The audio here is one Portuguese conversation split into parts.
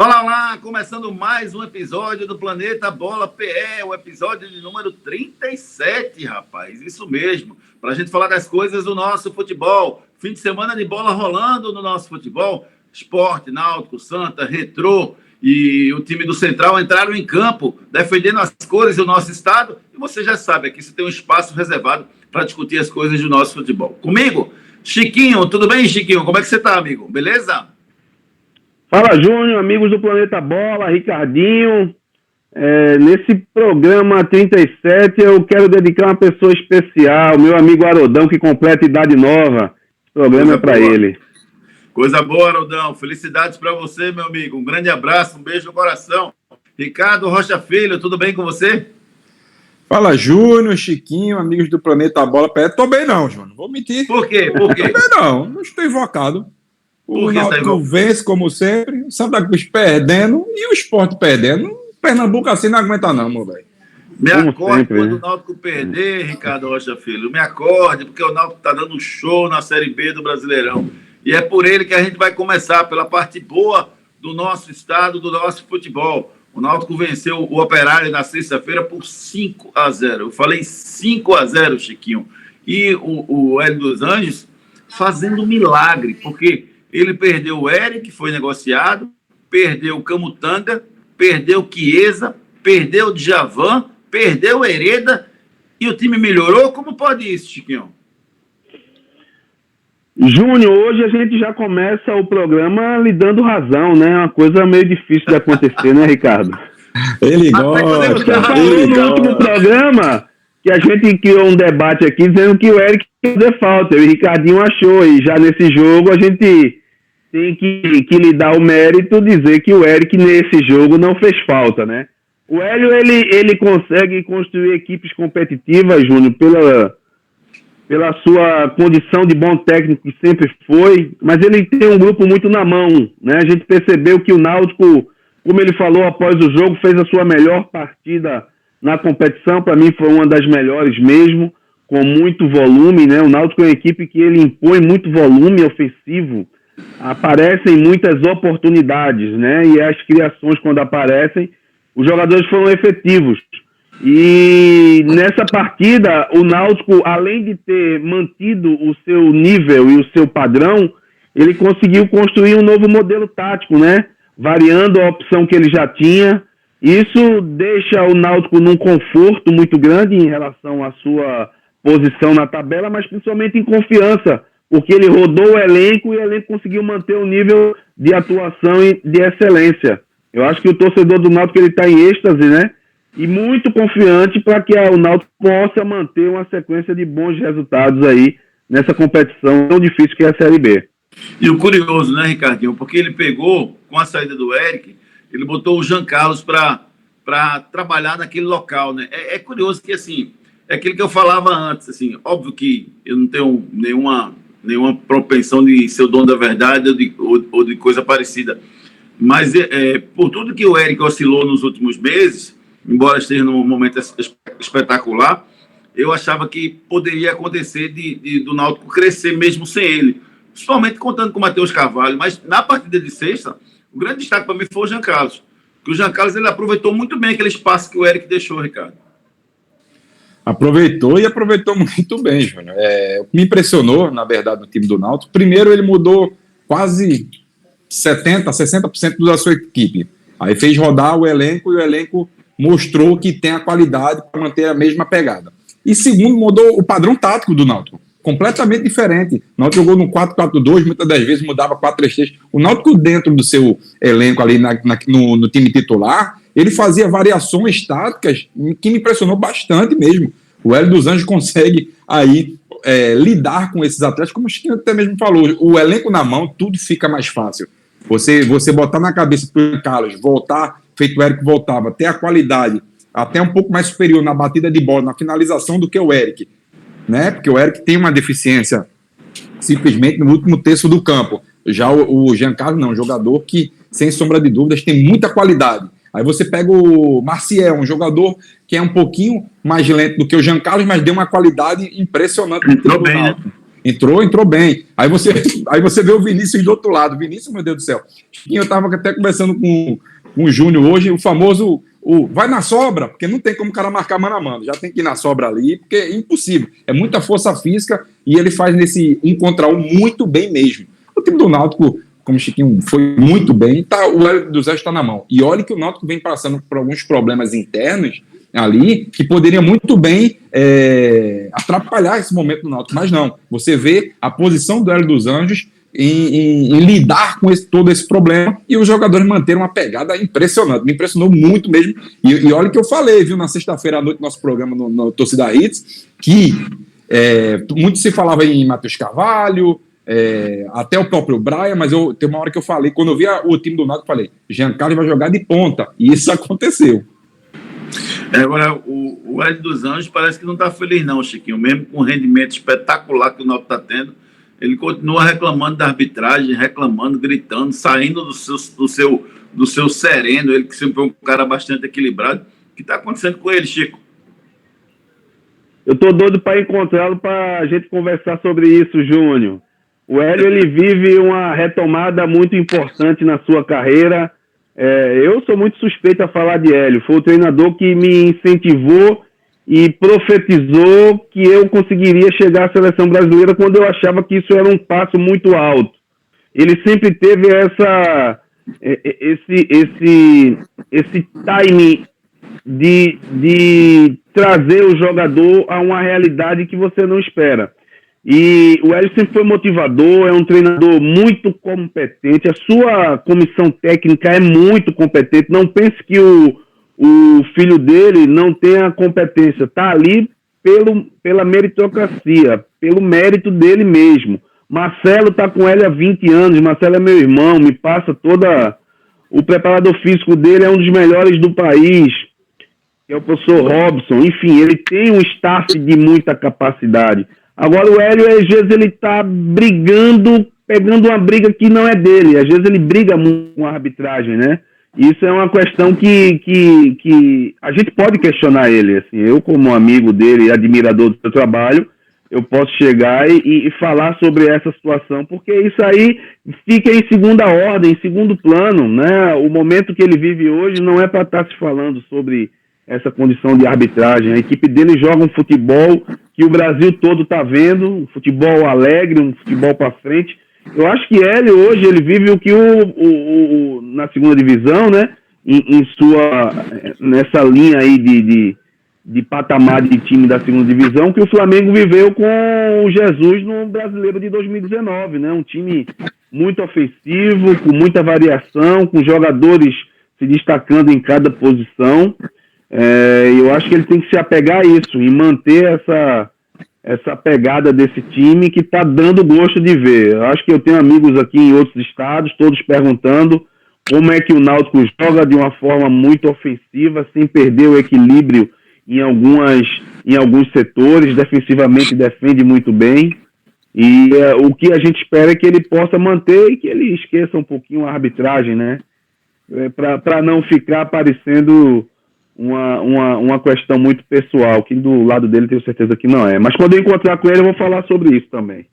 Olá, olá! Começando mais um episódio do Planeta Bola PE, o episódio de número 37, rapaz. Isso mesmo, para a gente falar das coisas do nosso futebol. Fim de semana de bola rolando no nosso futebol. Sport, Náutico, Santa, Retrô e o time do Central entraram em campo defendendo as cores do nosso estado. E você já sabe, aqui você tem um espaço reservado para discutir as coisas do nosso futebol. Comigo, Chiquinho. Tudo bem, Chiquinho? Como é que você está, amigo? Beleza? Fala, Júnior, amigos do Planeta Bola, Ricardinho. Nesse programa 37 eu quero dedicar uma pessoa especial, meu amigo Harodão, que completa idade nova. Esse programa é para ele. Coisa boa, Harodão. Felicidades para você, meu amigo. Um grande abraço, um beijo no coração. Ricardo Rocha Filho, tudo bem com você? Fala, Júnior, Chiquinho, amigos do Planeta Bola. Tô bem não, Júnior, não vou mentir. Por quê? Por quê? Tô bem não estou invocado. O Náutico vence, como sempre, o Santa Cruz perdendo e o Sport perdendo. Pernambuco assim não aguenta não, meu velho. Me acorde quando o Náutico perder, Ricardo Rocha Filho. Me acorde, porque o Náutico está dando show na Série B do Brasileirão. E é por ele que a gente vai começar, pela parte boa do nosso estado, do nosso futebol. O Náutico venceu o Operário na sexta-feira por 5-0. Eu falei 5-0, Chiquinho. E o Hélio dos Anjos fazendo um milagre, porque ele perdeu o Eric, que foi negociado, perdeu o Camutanga, perdeu o Chiesa, perdeu o Djavan, perdeu o Hereda, e o time melhorou? Como pode isso, Chiquinho? Júnior, hoje a gente já começa o programa lhe dando razão, né? Uma coisa meio difícil de acontecer, né, Ricardo? Ele gosta. Você falou no último programa que a gente criou um debate aqui dizendo que o Eric ia fazer falta, e o Ricardinho achou, e já nesse jogo a gente tem que lhe dar o mérito, dizer que o Eric nesse jogo não fez falta, né? O Hélio, ele consegue construir equipes competitivas, Júnior, pela sua condição de bom técnico que sempre foi, mas ele tem um grupo muito na mão, né? A gente percebeu que o Náutico, como ele falou após o jogo, fez a sua melhor partida na competição, para mim foi uma das melhores mesmo, com muito volume, né? O Náutico é uma equipe que ele impõe muito volume ofensivo, aparecem muitas oportunidades, né? E as criações, quando aparecem, os jogadores foram efetivos. E nessa partida, o Náutico, além de ter mantido o seu nível e o seu padrão, ele conseguiu construir um novo modelo tático, né? Variando a opção que ele já tinha. Isso deixa o Náutico num conforto muito grande em relação à sua posição na tabela, mas principalmente em confiança, porque ele rodou o elenco e o elenco conseguiu manter um nível de atuação e de excelência. Eu acho que o torcedor do Náutico está em êxtase, né? E muito confiante para que o Náutico possa manter uma sequência de bons resultados aí nessa competição tão difícil que é a Série B. E o curioso, né, Ricardinho? Porque ele pegou, com a saída do Eric, ele botou o Jean Carlos para trabalhar naquele local, né? É curioso que, assim, é aquilo que eu falava antes, assim, óbvio que eu não tenho nenhuma propensão de ser o dono da verdade ou de coisa parecida, mas por tudo que o Eric oscilou nos últimos meses, embora esteja num momento espetacular, eu achava que poderia acontecer do Náutico crescer mesmo sem ele, principalmente contando com o Matheus Carvalho. Mas na partida de sexta, o grande destaque para mim foi o Jean Carlos, porque o Jean Carlos ele aproveitou muito bem aquele espaço que o Eric deixou, Ricardo. Aproveitou muito bem, Júnior. O que me impressionou, na verdade, no time do Náutico, primeiro ele mudou quase 60% da sua equipe. Aí fez rodar o elenco e o elenco mostrou que tem a qualidade para manter a mesma pegada. E segundo, mudou o padrão tático do Náutico, completamente diferente. O Náutico jogou no 4-4-2, muitas das vezes mudava 4-3-3. O Náutico, dentro do seu elenco ali no time titular, ele fazia variações táticas que me impressionou bastante mesmo. O Hélio dos Anjos consegue aí lidar com esses atletas, como o Chiquinho até mesmo falou, o elenco na mão, tudo fica mais fácil. Você botar na cabeça do Carlos, voltar, feito o Eric voltava, ter a qualidade até um pouco mais superior na batida de bola, na finalização do que o Eric, né? Porque o Eric tem uma deficiência simplesmente no último terço do campo. Já o Jean Carlos não, um jogador que, sem sombra de dúvidas, tem muita qualidade. Aí você pega o Marcial, um jogador que é um pouquinho mais lento do que o Jean Carlos, mas deu uma qualidade impressionante no time do Náutico. Entrou bem. Aí você vê o Vinícius do outro lado. Vinícius, meu Deus do céu. Eu estava até conversando com o Júnior hoje, o famoso vai na sobra, porque não tem como o cara marcar mano a mano. Já tem que ir na sobra ali, porque é impossível. É muita força física e ele faz nesse 1 contra 1 muito bem mesmo. O time do Náutico, como o Chiquinho foi muito bem, o Hélio dos Anjos está na mão. E olha que o Náutico vem passando por alguns problemas internos ali, que poderia muito bem atrapalhar esse momento do Náutico, mas não. Você vê a posição do Hélio dos Anjos em lidar com todo esse problema, e os jogadores manteram uma pegada impressionante, me impressionou muito mesmo, e olha que eu falei, viu, na sexta-feira à noite, nosso programa no Torcida Hits, que muito se falava em Matheus Carvalho, até o próprio Brian, mas tem uma hora que eu falei, quando eu vi o time do Náutico, eu falei, Jean Carlos vai jogar de ponta, e isso aconteceu. Agora, o Hélio dos Anjos parece que não está feliz não, Chiquinho, mesmo com o rendimento espetacular que o Náutico está tendo, ele continua reclamando da arbitragem, reclamando, gritando, saindo do seu sereno, ele que sempre foi um cara bastante equilibrado. O que está acontecendo com ele, Chico? Eu tô doido para encontrá-lo para a gente conversar sobre isso, Júnior. O Hélio, ele vive uma retomada muito importante na sua carreira. Eu sou muito suspeito a falar de Hélio. Foi o treinador que me incentivou e profetizou que eu conseguiria chegar à seleção brasileira quando eu achava que isso era um passo muito alto. Ele sempre teve esse timing de trazer o jogador a uma realidade que você não espera. E o Hélio sempre foi motivador, é um treinador muito competente, a sua comissão técnica é muito competente. Não pense que o filho dele não tem a competência, está ali pela meritocracia, pelo mérito dele mesmo. Marcelo está com ele há 20 anos, Marcelo é meu irmão, me passa o preparador físico dele é um dos melhores do país, que é o professor Robson. Enfim, ele tem um staff de muita capacidade. Agora o Hélio, às vezes, ele está brigando, pegando uma briga que não é dele, às vezes ele briga muito com a arbitragem, né? Isso é uma questão que a gente pode questionar ele. Assim, eu, como amigo dele e admirador do seu trabalho, eu posso chegar e falar sobre essa situação, porque isso aí fica em segunda ordem, em segundo plano, né? O momento que ele vive hoje não é para estar se falando sobre essa condição de arbitragem. A equipe dele joga um futebol que o Brasil todo está vendo, um futebol alegre, um futebol para frente. Eu acho que ele hoje, ele vive o que na segunda divisão, né, nessa linha aí de patamar de time da segunda divisão, que o Flamengo viveu com o Jesus no Brasileiro de 2019, né, um time muito ofensivo, com muita variação, com jogadores se destacando em cada posição. Eu acho que ele tem que se apegar a isso e manter essa pegada desse time que está dando gosto de ver. Eu acho que eu tenho amigos aqui em outros estados, todos perguntando como é que o Náutico joga de uma forma muito ofensiva, sem perder o equilíbrio em alguns setores, defensivamente defende muito bem, e o que a gente espera é que ele possa manter e que ele esqueça um pouquinho a arbitragem, né? Para não ficar parecendo uma questão muito pessoal, que do lado dele tenho certeza que não é. Mas quando eu encontrar com ele, eu vou falar sobre isso também.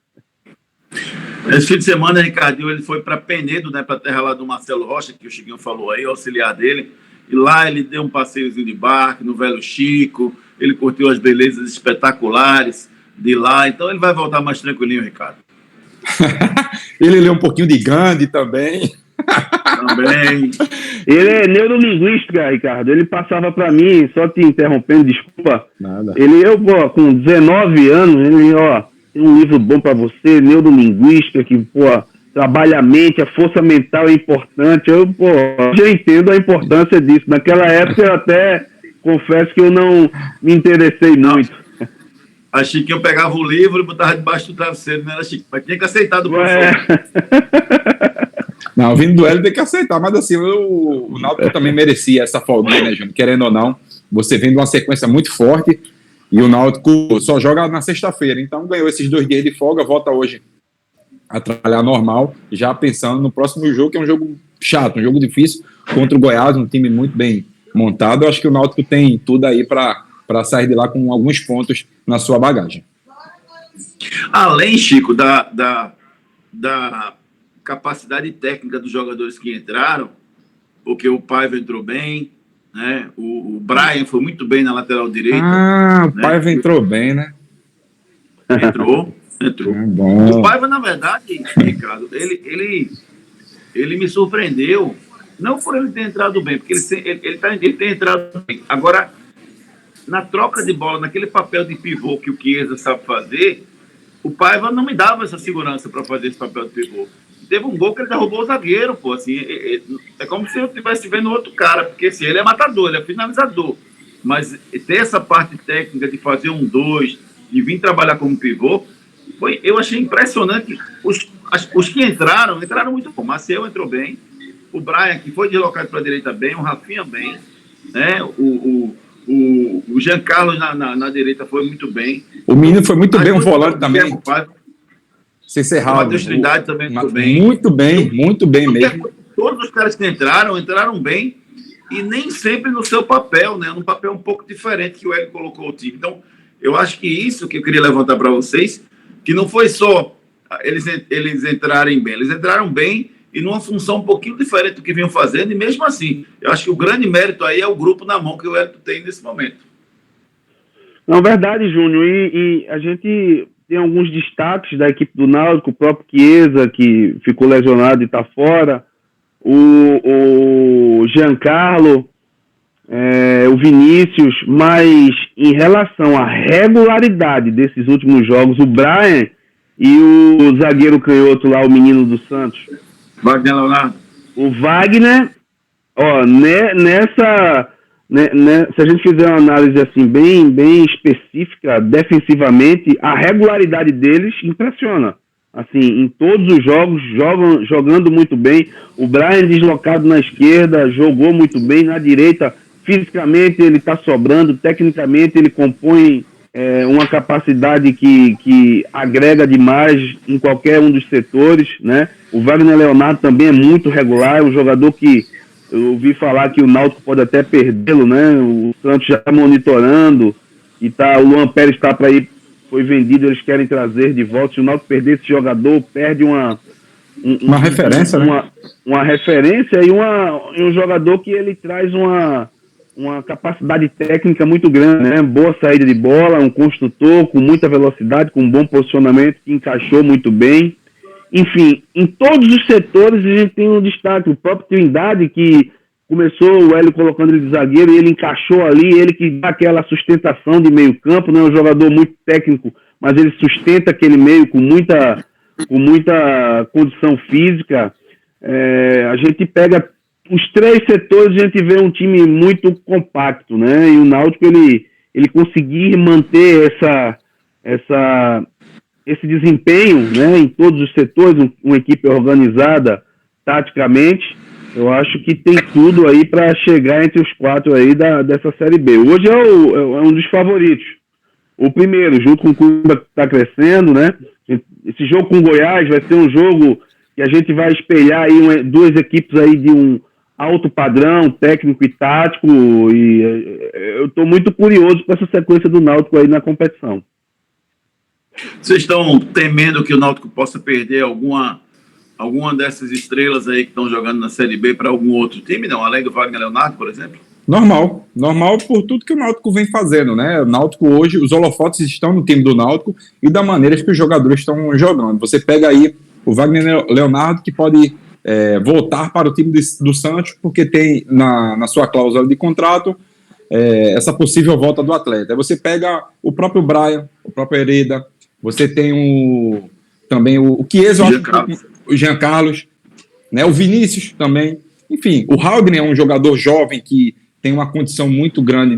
Esse fim de semana, Ricardinho, ele foi para Penedo, né, para a terra lá do Marcelo Rocha, que o Chiquinho falou aí, auxiliar dele, e lá ele deu um passeiozinho de barco no Velho Chico, ele curtiu as belezas espetaculares de lá, então ele vai voltar mais tranquilinho, Ricardo. Ele leu um pouquinho de Gandhi também. Também. Ele é neurolinguística, Ricardo. Ele passava para mim, só te interrompendo, desculpa. Nada. Com 19 anos, tem um livro bom para você, neurolinguística, que, trabalha a mente, a força mental é importante. Eu já entendo a importância disso. Naquela época eu até confesso que eu não me interessei muito. A Chiquinho pegava o livro e botava debaixo do travesseiro, né, Chiquinho? Mas tinha que aceitar do professor. Não, vindo do Hélio tem que aceitar, mas assim, o Náutico também merecia essa folga, né, Júnior? Querendo ou não, você vem de uma sequência muito forte e o Náutico só joga na sexta-feira, então ganhou esses 2 dias de folga, volta hoje a trabalhar normal, já pensando no próximo jogo, que é um jogo chato, um jogo difícil, contra o Goiás, um time muito bem montado. Eu acho que o Náutico tem tudo aí para sair de lá com alguns pontos na sua bagagem. Além, Chico, da capacidade técnica dos jogadores que entraram, porque o Paiva entrou bem, né? O Brian foi muito bem na lateral direita. Ah, o Paiva entrou bem, né? Entrou. Bom. O Paiva, na verdade, Ricardo, ele me surpreendeu, não por ele ter entrado bem, porque ele tem entrado bem. Agora, na troca de bola, naquele papel de pivô que o Chiesa sabe fazer, o Paiva não me dava essa segurança para fazer esse papel de pivô. Teve um gol que ele derrubou o zagueiro, pô, assim, é como se eu estivesse vendo outro cara, porque assim, ele é matador, ele é finalizador, mas ter essa parte técnica de fazer 1-2, de vir trabalhar como pivô, eu achei impressionante. Os que entraram muito bom. O Maciel entrou bem, o Brian, que foi deslocado para a direita, bem, o Rafinha bem, né? O Jean Carlos na direita foi muito bem. O menino foi muito bem, um volante também. Sem ser o Matheus Trindade também muito bem. Muito bem mesmo. Todos os caras que entraram bem, e nem sempre no seu papel, né? Num papel um pouco diferente que o Hélio colocou o time. Então, eu acho que isso que eu queria levantar para vocês, que não foi só eles entrarem bem, eles entraram bem e numa função um pouquinho diferente do que vinham fazendo, e mesmo assim, eu acho que o grande mérito aí é o grupo na mão que o Hélio tem nesse momento. Não, verdade, Júnior, e a gente tem alguns destaques da equipe do Náutico, o próprio Chiesa, que ficou lesionado e está fora, o Giancarlo, o Vinícius, mas em relação à regularidade desses últimos jogos, o Brian e o zagueiro canhoto lá, o menino do Santos, Wagner Leonardo. O Wagner, se a gente fizer uma análise assim bem específica, defensivamente, a regularidade deles impressiona. Assim, em todos os jogos, jogando muito bem. O Brian deslocado na esquerda, jogou muito bem. Na direita, fisicamente ele está sobrando, tecnicamente ele compõe uma capacidade que agrega demais em qualquer um dos setores, né? O Wagner Leonardo também é muito regular, é um jogador que eu ouvi falar que o Náutico pode até perdê-lo, né? O Santos já está monitorando e o Luan Pérez está para ir, foi vendido, eles querem trazer de volta. Se o Náutico perder esse jogador, perde uma referência, né? Uma referência e um jogador que ele traz uma capacidade técnica muito grande, né? Boa saída de bola, um construtor com muita velocidade, com um bom posicionamento, que encaixou muito bem. Enfim, em todos os setores a gente tem um destaque. O próprio Trindade, que começou o Hélio colocando ele de zagueiro e ele encaixou ali, ele que dá aquela sustentação de meio campo, né? Um jogador muito técnico, mas ele sustenta aquele meio com muita condição física. A gente pega os três setores, a gente vê um time muito compacto, né? E o Náutico, ele conseguir manter esse desempenho, né, em todos os setores, uma equipe organizada taticamente, eu acho que tem tudo aí para chegar entre os quatro aí dessa Série B. Hoje é um dos favoritos. O primeiro, junto com o Cuiabá, que está crescendo, né? Esse jogo com o Goiás vai ser um jogo que a gente vai espelhar aí duas equipes aí de um alto padrão técnico e tático, e eu estou muito curioso com essa sequência do Náutico aí na competição. Vocês estão temendo que o Náutico possa perder alguma dessas estrelas aí que estão jogando na Série B para algum outro time, não? Além do Wagner Leonardo, por exemplo? Normal por tudo que o Náutico vem fazendo, né? O Náutico hoje, os holofotes estão no time do Náutico e da maneira que os jogadores estão jogando. Você pega aí o Wagner Leonardo, que pode voltar para o time do Santos, porque tem na sua cláusula de contrato essa possível volta do atleta. Aí você pega o próprio Brian, o próprio Hereda, você tem também o Chiesa, o Jean Carlos, né, o Vinícius também. Enfim, o Haldner é um jogador jovem que tem uma condição muito grande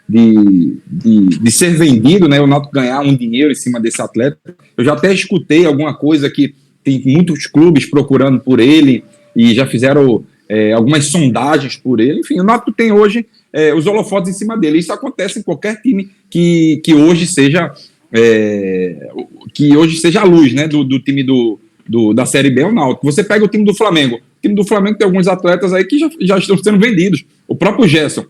de ser vendido, né, o Náutico ganhar um dinheiro em cima desse atleta. Eu já até escutei alguma coisa que tem muitos clubes procurando por ele e já fizeram algumas sondagens por ele. Enfim, o Náutico tem hoje os holofotes em cima dele. Isso acontece em qualquer time que hoje seja a luz, né, do time da Série B, é o Náutico. Você pega o time do Flamengo. O time do Flamengo tem alguns atletas aí que já estão sendo vendidos. O próprio Gerson,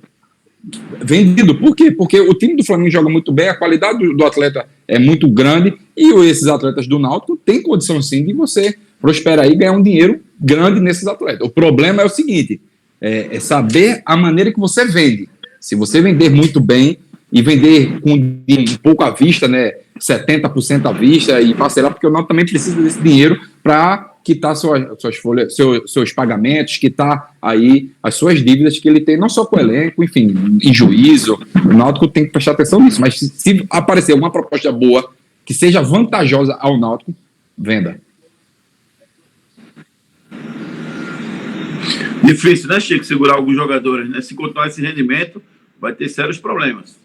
vendido. Por quê? Porque o time do Flamengo joga muito bem, a qualidade do atleta é muito grande, e esses atletas do Náutico têm condição sim de você prosperar e ganhar um dinheiro grande nesses atletas. O problema é o seguinte, é saber a maneira que você vende. Se você vender muito bem e vender com um pouco à vista, né, 70% à vista e parcelar, porque o Náutico também precisa desse dinheiro para quitar suas folhas, seus pagamentos, quitar aí as suas dívidas que ele tem, não só com o elenco, enfim, em juízo. O Náutico tem que prestar atenção nisso, mas se aparecer uma proposta boa que seja vantajosa ao Náutico, venda. Difícil, né, Chico, segurar alguns jogadores, né? Se continuar esse rendimento, vai ter sérios problemas.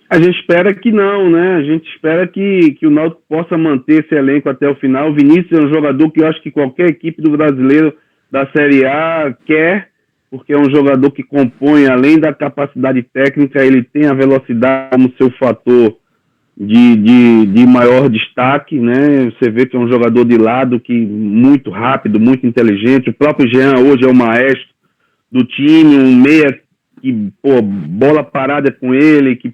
A gente espera que não, né? A gente espera que o Náutico possa manter esse elenco até o final. O Vinícius é um jogador que eu acho que qualquer equipe do brasileiro da Série A quer, porque é um jogador que compõe, além da capacidade técnica, ele tem a velocidade como seu fator de maior destaque, né? Você vê que é um jogador de lado, que muito rápido, muito inteligente. O próprio Jean hoje é o maestro do time, um meia que, bola parada com ele, que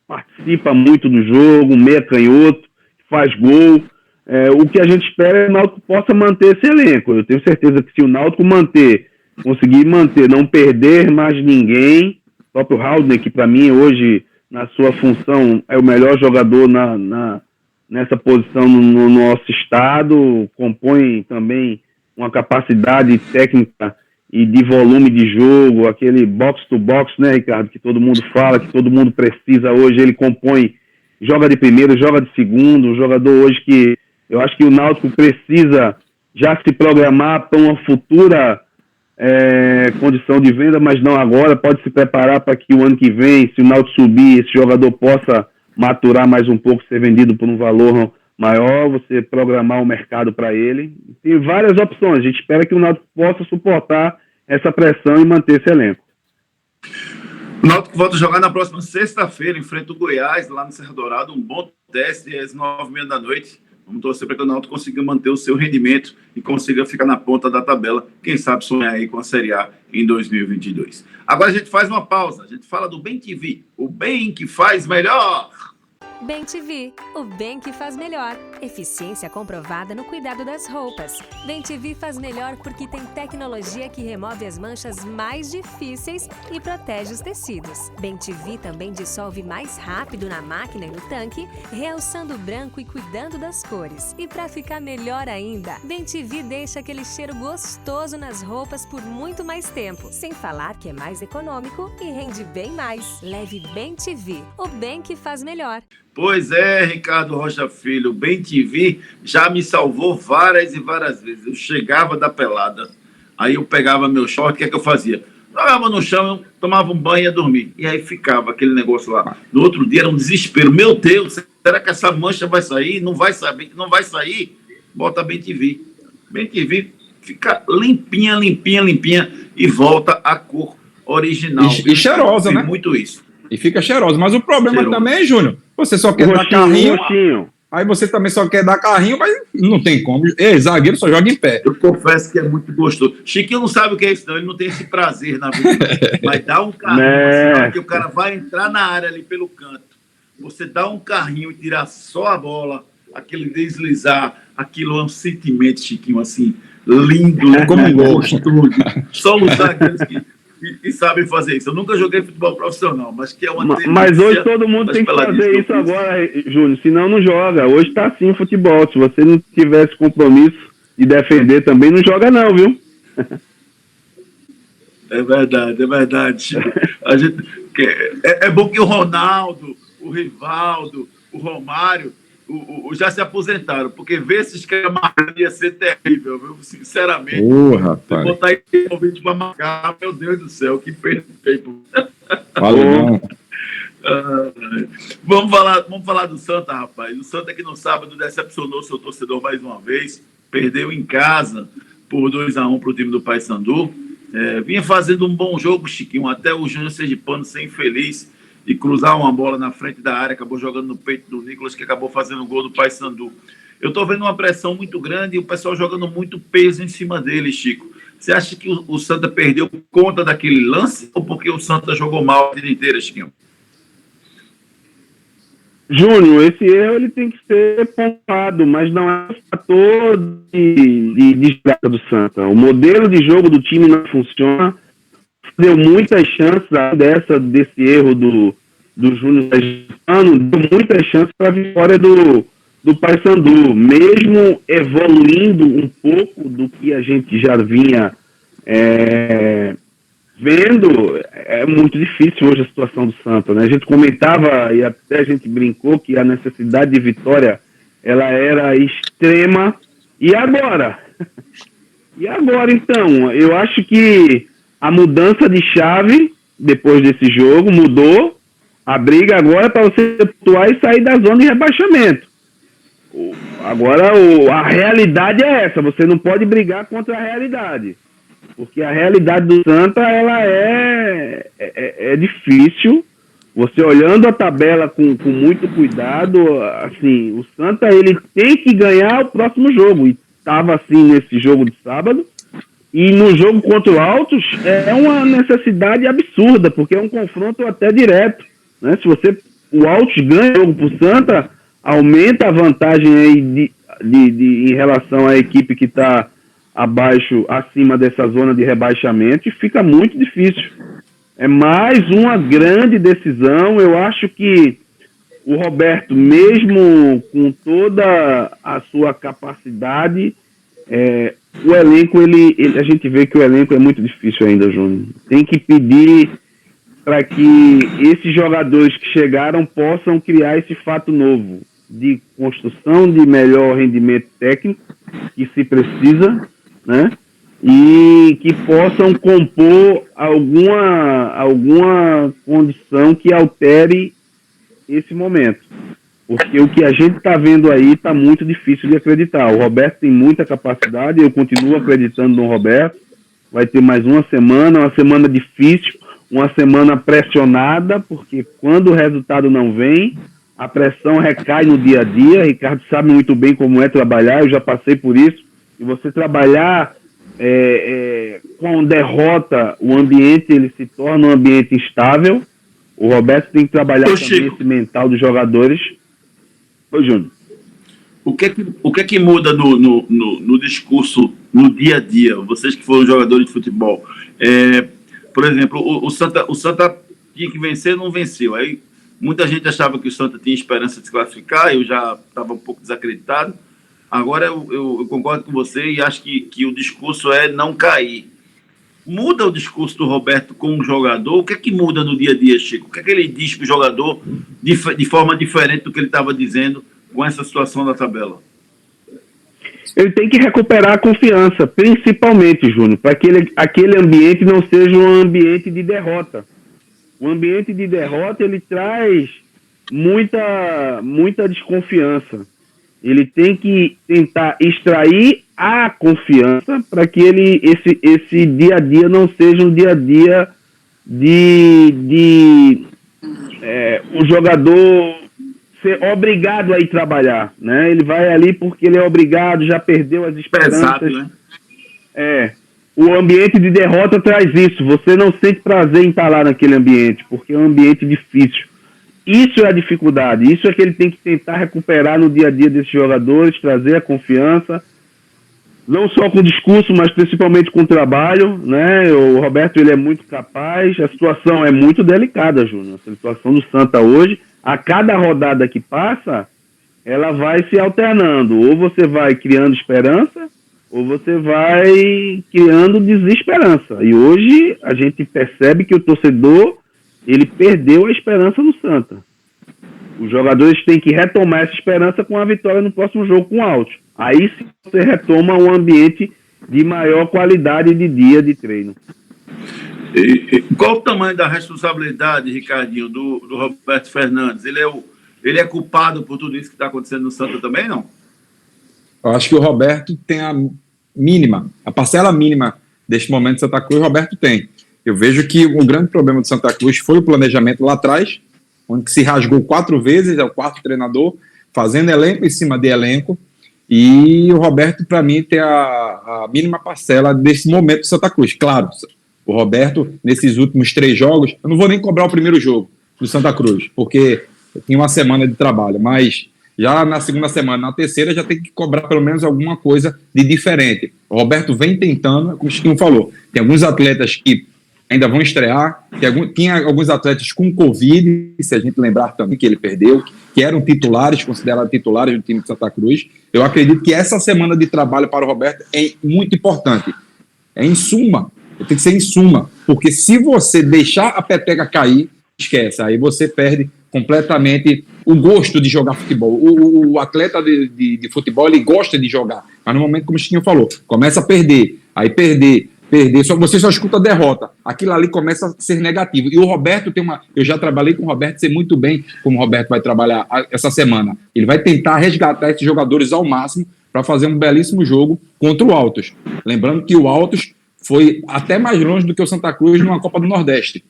participa muito do jogo, meia canhoto, faz gol. O que a gente espera é que o Náutico possa manter esse elenco. Eu tenho certeza que se o Náutico conseguir manter, não perder mais ninguém, o próprio Haldner, que para mim hoje, na sua função, é o melhor jogador nessa posição no nosso estado, compõe também uma capacidade técnica e de volume de jogo, aquele box-to-box, né, Ricardo, que todo mundo fala, que todo mundo precisa hoje. Ele compõe, joga de primeiro, joga de segundo, um jogador hoje que eu acho que o Náutico precisa já se programar para uma futura condição de venda, mas não agora. Pode se preparar para que o ano que vem, se o Náutico subir, esse jogador possa maturar mais um pouco, ser vendido por um valor maior, você programar o mercado para ele. Tem várias opções. A gente espera que o Náutico possa suportar essa pressão e manter esse elenco. O Náutico volta a jogar na próxima sexta-feira, enfrenta o Goiás, lá no Serra Dourado. Um bom teste às 9h30 da noite. Vamos torcer para que o Náutico consiga manter o seu rendimento e consiga ficar na ponta da tabela. Quem sabe sonhar aí com a Série A em 2022. Agora a gente faz uma pausa. A gente fala do Bem TV, o bem que faz melhor. Bem TV, o bem que faz melhor. Eficiência comprovada no cuidado das roupas. Bem TV faz melhor porque tem tecnologia que remove as manchas mais difíceis e protege os tecidos. Bem TV também dissolve mais rápido na máquina e no tanque, realçando o branco e cuidando das cores. E para ficar melhor ainda, Bem TV deixa aquele cheiro gostoso nas roupas por muito mais tempo. Sem falar que é mais econômico e rende bem mais. Leve Bem TV, o bem que faz melhor. Pois é, Ricardo Rocha Filho, o Bem TV já me salvou várias e várias vezes. Eu chegava da pelada, aí eu pegava meu short, o que é que eu fazia? Jogava no chão, eu tomava um banho e ia dormir. E aí ficava aquele negócio lá. No outro dia era um desespero. Meu Deus, será que essa mancha vai sair? Não vai sair? Bota Bem TV. Bem TV fica limpinha e volta a cor original. E cheirosa, né? Muito isso. E fica cheirosa. Mas o problema também, Júnior, você só quer dar carrinho. Aí você também só quer dar carrinho, mas não tem como. Zagueiro só joga em pé. Eu confesso que é muito gostoso. Chiquinho não sabe o que é isso, não. Ele não tem esse prazer na vida. Mas dá um carrinho, assim, que o cara vai entrar na área ali pelo canto. Você dá um carrinho e tirar só a bola, aquele deslizar, aquilo é um sentimento, Chiquinho, assim, lindo, como um gosto. Só os zagueiros que sabem fazer isso. Eu nunca joguei futebol profissional, mas que é uma delícia. Mas hoje todo mundo tem que fazer isso agora, Júnior, senão não joga. Hoje tá assim o futebol. Se você não tiver esse compromisso de defender também, não joga não, viu? É verdade. A gente, é bom que o Ronaldo, o Rivaldo, o Romário já se aposentaram, porque ver esses caras marcando ia ser terrível, viu? Sinceramente. Rapaz. Botar aí o vídeo para marcar, meu Deus do céu, que perda de tempo. Valeu. Vamos falar do Santa, rapaz. O Santa que no sábado decepcionou seu torcedor mais uma vez, perdeu em casa por 2-1 para o time do Paysandu. Vinha fazendo um bom jogo, Chiquinho, até o Júnior Sergipano ser infeliz e cruzar uma bola na frente da área, acabou jogando no peito do Nicolas, que acabou fazendo o gol do Paysandu. Eu estou vendo uma pressão muito grande e o pessoal jogando muito peso em cima dele, Chico. Você acha que o Santa perdeu conta daquele lance ou porque o Santa jogou mal a vida inteira, Chiquinho? Júnior, esse erro ele tem que ser pontuado, mas não é um fator de desgraça do Santa. O modelo de jogo do time não funciona. Deu muitas chances desse erro do Júnior, deu muitas chances para a vitória do Paysandu, mesmo evoluindo um pouco do que a gente já vinha vendo. É muito difícil hoje a situação do Santa, né? A gente comentava e até a gente brincou que a necessidade de vitória ela era extrema. E agora? E agora, então? Eu acho que a mudança de chave depois desse jogo mudou. A briga agora é para você atuar e sair da zona de rebaixamento. Agora, a realidade é essa. Você não pode brigar contra a realidade. Porque a realidade do Santa, ela é difícil. Você olhando a tabela com muito cuidado, assim, o Santa, ele tem que ganhar o próximo jogo. E estava assim nesse jogo de sábado. E no jogo contra o Altos, é uma necessidade absurda, porque é um confronto até direto, né? Se o Altos ganha o jogo pro Santa, aumenta a vantagem aí em relação à equipe que está acima dessa zona de rebaixamento, e fica muito difícil. É mais uma grande decisão. Eu acho que o Roberto, mesmo com toda a sua capacidade, o elenco, a gente vê que o elenco é muito difícil ainda, Júnior. Tem que pedir para que esses jogadores que chegaram possam criar esse fato novo de construção de melhor rendimento técnico que se precisa, né? E que possam compor alguma condição que altere esse momento. Porque o que a gente está vendo aí está muito difícil de acreditar. O Roberto tem muita capacidade, eu continuo acreditando no Roberto. Vai ter mais uma semana difícil, uma semana pressionada, porque quando o resultado não vem, a pressão recai no dia a dia. Ricardo sabe muito bem como é trabalhar, eu já passei por isso. E você trabalhar com derrota, o ambiente ele se torna um ambiente instável. O Roberto tem que trabalhar também esse mental dos jogadores. Ô, Júnior. O que é que muda no discurso, no dia a dia? Vocês que foram jogadores de futebol. Por exemplo, o Santa tinha que vencer, não venceu. Aí muita gente achava que o Santa tinha esperança de se classificar, eu já estava um pouco desacreditado. Agora eu concordo com você e acho que o discurso é não cair. Muda o discurso do Roberto com o jogador? O que é que muda no dia a dia, Chico? O que é que ele diz para o jogador de forma diferente do que ele estava dizendo com essa situação da tabela? Ele tem que recuperar a confiança, principalmente, Júnior, para que aquele ambiente não seja um ambiente de derrota. O ambiente de derrota, ele traz muita desconfiança. Ele tem que tentar extrair a confiança para que esse dia a dia não seja um dia a dia o jogador ser obrigado a ir trabalhar, né? Ele vai ali porque ele é obrigado, já perdeu as esperanças. Exato, né? O ambiente de derrota traz isso. Você não sente prazer em estar lá naquele ambiente, porque é um ambiente difícil. Isso é a dificuldade, isso é que ele tem que tentar recuperar no dia a dia desses jogadores, trazer a confiança, não só com o discurso, mas principalmente com o trabalho, né? O Roberto, ele é muito capaz, a situação é muito delicada, Júnior. A situação do Santa hoje, a cada rodada que passa, ela vai se alternando. Ou você vai criando esperança, ou você vai criando desesperança. E hoje a gente percebe que o torcedor, ele perdeu a esperança no Santa. Os jogadores têm que retomar essa esperança com a vitória no próximo jogo com o Altos. Aí sim você retoma um ambiente de maior qualidade de dia de treino. Qual o tamanho da responsabilidade, Ricardinho, do Roberto Fernandes? Ele é culpado por tudo isso que está acontecendo no Santa também, não? Eu acho que o Roberto tem a parcela mínima deste momento de Santa Cruz, o Roberto tem. Eu vejo que o grande problema do Santa Cruz foi o planejamento lá atrás, onde se rasgou 4 vezes, é o 4º treinador, fazendo elenco em cima de elenco, e o Roberto, para mim, tem a mínima parcela desse momento do Santa Cruz. Claro, o Roberto, nesses últimos 3 jogos, eu não vou nem cobrar o primeiro jogo do Santa Cruz, porque tinha uma semana de trabalho, mas já na segunda semana, na terceira, já tem que cobrar pelo menos alguma coisa de diferente. O Roberto vem tentando, como o Chiquinho falou, tem alguns atletas que ainda vão estrear, tinha alguns atletas com Covid, se a gente lembrar também que ele perdeu, que eram titulares, considerados titulares do time de Santa Cruz. Eu acredito que essa semana de trabalho para o Roberto é muito importante. É em suma, tem que ser em suma, porque se você deixar a peteca cair, esquece, aí você perde completamente o gosto de jogar futebol. O atleta de futebol, ele gosta de jogar, mas no momento, como o Chiquinho falou, começa a perder, aí perder, você só escuta a derrota, aquilo ali começa a ser negativo. E o Roberto eu já trabalhei com o Roberto, sei muito bem como o Roberto vai trabalhar essa semana. Ele vai tentar resgatar esses jogadores ao máximo para fazer um belíssimo jogo contra o Altos. Lembrando que o Altos foi até mais longe do que o Santa Cruz numa Copa do Nordeste.